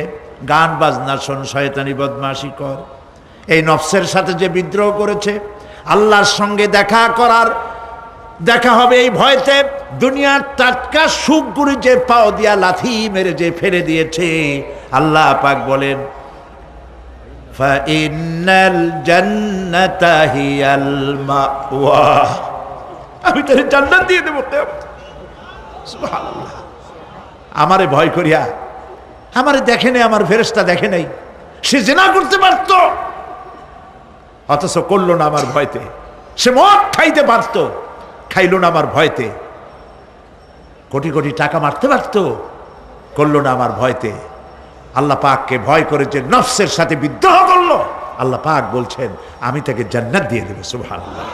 গান বাজনা শোন, শয়তানি বদমাশি কর। এই নফসের সাথে যে বিদ্রোহ করেছে, আল্লাহর সঙ্গে দেখা হবে এই ভয়তে, দুনিয়ার টাটকা সুখগুলি যে পাও দিয়া লাথি মেরে যে ফেলে দিয়েছে, আল্লাহ পাক বলেন ফাইন্নাল জান্নাতা হিয়াল মাওয়া, আমি তোরে জান্নাত দিয়ে দেব। সুবহানাল্লাহ। আমারে ভয় করিয়া, আমারে দেখে নাই, আমার ফেরেশতা দেখে নাই, সে জিনা করতে পারত অথচ করলো না আমার ভয়তে, সে মদ খাইতে পারত, খাইল না আমার ভয়তে, কোটি কোটি টাকা মারতে পারত, করলো না আমার ভয়তে। আল্লাহ পাককে ভয় করে যে নফসের সাথে বিদ্রোহ করলো, আল্লাহ পাক বলছেন আমি তাকে জান্নাত দিয়ে দেব। সুবহানাল্লাহ।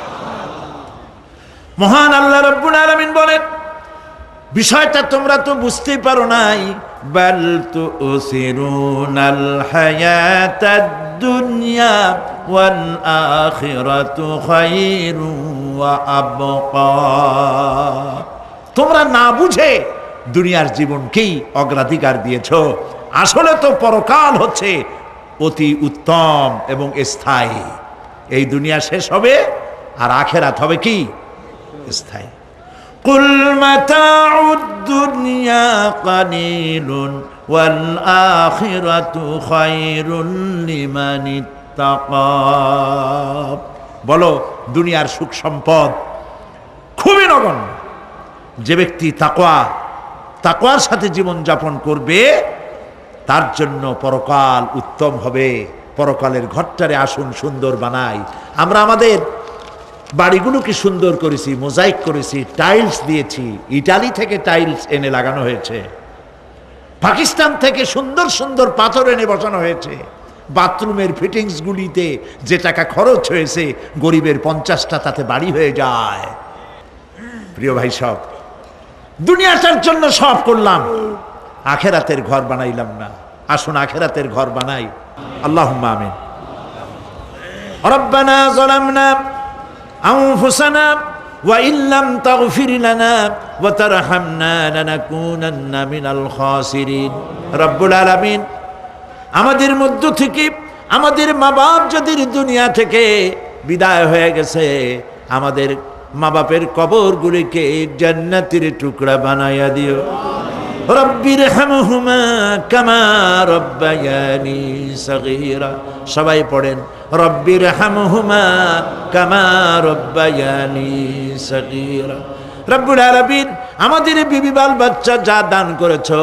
মহান আল্লাহ রাব্বুল আলামিন বলেন, বিষয়টা তোমরা তো বুঝতেই পারো নাই, বাল তুসিরুনাল হায়াতাদ দুনিয়া ওয়াল আখিরাতু খায়রু ওয়া আবকা। তোমরা না বুঝে দুনিয়ার জীবনকেই অগ্রাধিকার দিয়েছো, আসলে তো পরকাল হচ্ছে অতি উত্তম এবং স্থায়ী। এই দুনিয়া শেষ হবে আর আখিরাত হবে কি? স্থায়ী। কুল মাতাউদ দুনিয়া কালিলুন ওয়াল আখিরাতু খায়রুন লিমান ইত্তাকা। বলো দুনিয়ার সুখ সম্পদ খুবই নগণ্য, যে ব্যক্তি তাকওয়ার সাথে জীবন যাপন করবে তার জন্য পরকাল উত্তম হবে। পরকালের ঘরটারে আসুন সুন্দর বানাই। আমরা আমাদের বাড়িগুলোকে সুন্দর করেছি, মোজাইক করেছি, টাইলস দিয়েছি, ইটালি থেকে টাইলস এনে লাগানো হয়েছে, পাকিস্তান থেকে সুন্দর সুন্দর পাথর এনে বসানো হয়েছে। বাথরুমের ফিটিংসগুলিতে যে টাকা খরচ হয়েছে, গরিবের 50টা তাতে বাড়ি হয়ে যায়। প্রিয় ভাই, সব দুনিয়াটার জন্য সব করলাম, আখেরাতের ঘর বানাইলাম না। আসুন আখেরাতের ঘর বানাই। আল্লাহুম্মা আমিন। রব্বানা যালামনা আনফুসানা ওয়া ইল্লাম তাগফির লানা ওয়া তারহামনা লানাকুনান্না মিনাল খাসিরিন। রব্বুল আলামিন, আমাদের মধ্য থেকে আমাদের মা বাপ যদি দুনিয়া থেকে বিদায় হয়ে গেছে, আমাদের মা বাপের কবরগুলিকে জান্নাতের টুকরা বানাইয়া দিও। রব্বিরহামহুমা কামা রব্বায়ানি সগীরা। সবাই পড়েন রব্বিরহামহুমা কামা রব্বায়ানি সগীরা। রব্বুল আলামিন আমাদের বিবি বাল বাচ্চা যা দান করেছো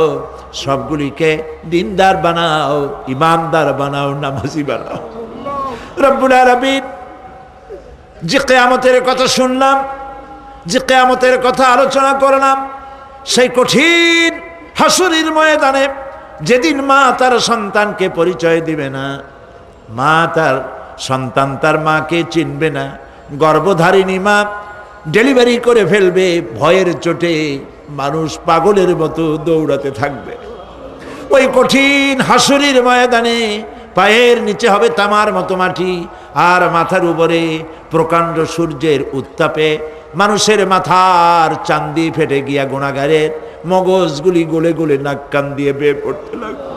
সবগুলিকে দিনদার বানাও, ইমানদার বানাও, নামাজি বানাও। রব্বুল আলামিন যে কিয়ামতের কথা শুনলাম, যে কিয়ামতের কথা আলোচনা করলাম, সেই কঠিন হাসরের ময়দানে যেদিন মা তার সন্তানকে পরিচয় দিবে না, মা তার সন্তান তার মাকে চিনবে না, গর্ভধারিণী মা ডেলিভারি করে ফেলবে, ভয়ের চোটে মানুষ পাগলের মতো দৌড়াতে থাকবে। ওই কঠিন হাসরের ময়দানে পায়ের নিচে হবে তামার মতো মাটি, আর মাথার উপরে প্রকাণ্ড সূর্যের উত্তাপে মানুষের মাথার চান্দি ফেটে গিয়া গুনাহগারের মগজগুলি গলে গলে নাক কান দিয়ে বেয়ে পড়তে লাগবে।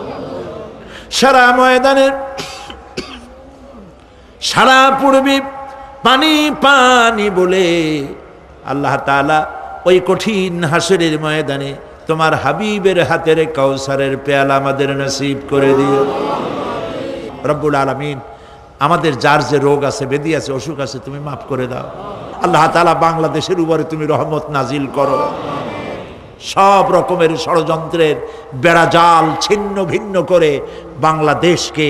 সারা ময়দানের সারা পূর্বে পানি পানি বলে আল্লাহ তাআলা ওই কঠিন হাসরের ময়দানে তোমার হাবিবের হাতের কাউসারের পেয়ালা আমাদের নসিব করে দিও। রব্বুল আলামিন আমাদের যার যে রোগ আছে, ব্যাধি আছে, অসুখ আছে, তুমি মাফ করে দাও। আল্লাহ তাআলা বাংলাদেশের উপরে তুমি রহমত নাজিল করো। সব রকমের ষড়যন্ত্রের বেড়াজাল ছিন্ন ভিন্ন করে বাংলাদেশকে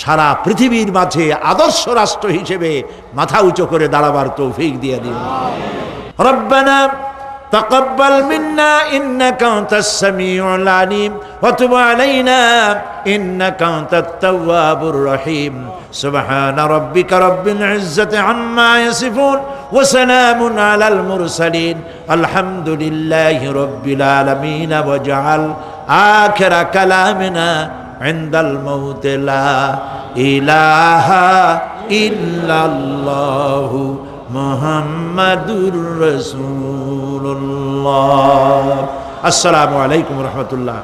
সারা পৃথিবীর মাঝে আদর্শ রাষ্ট্র হিসেবে মাথা উঁচু করে দাঁড়াবার তৌফিক দিয়ে দিও। রব্বানা تقبل منا إنك أنت السميع العليم وتب علينا إنك أنت التواب الرحيم سبحان ربك رب العزة عما يصفون وسلام على المرسلين الحمد لله رب العالمين واجعل آخر كلامنا عند الموت لا إله إلا الله মুহাম্মাদুর রাসূলুল্লাহ। আসসালামু আলাইকুম ওয়া রাহমাতুল্লাহ।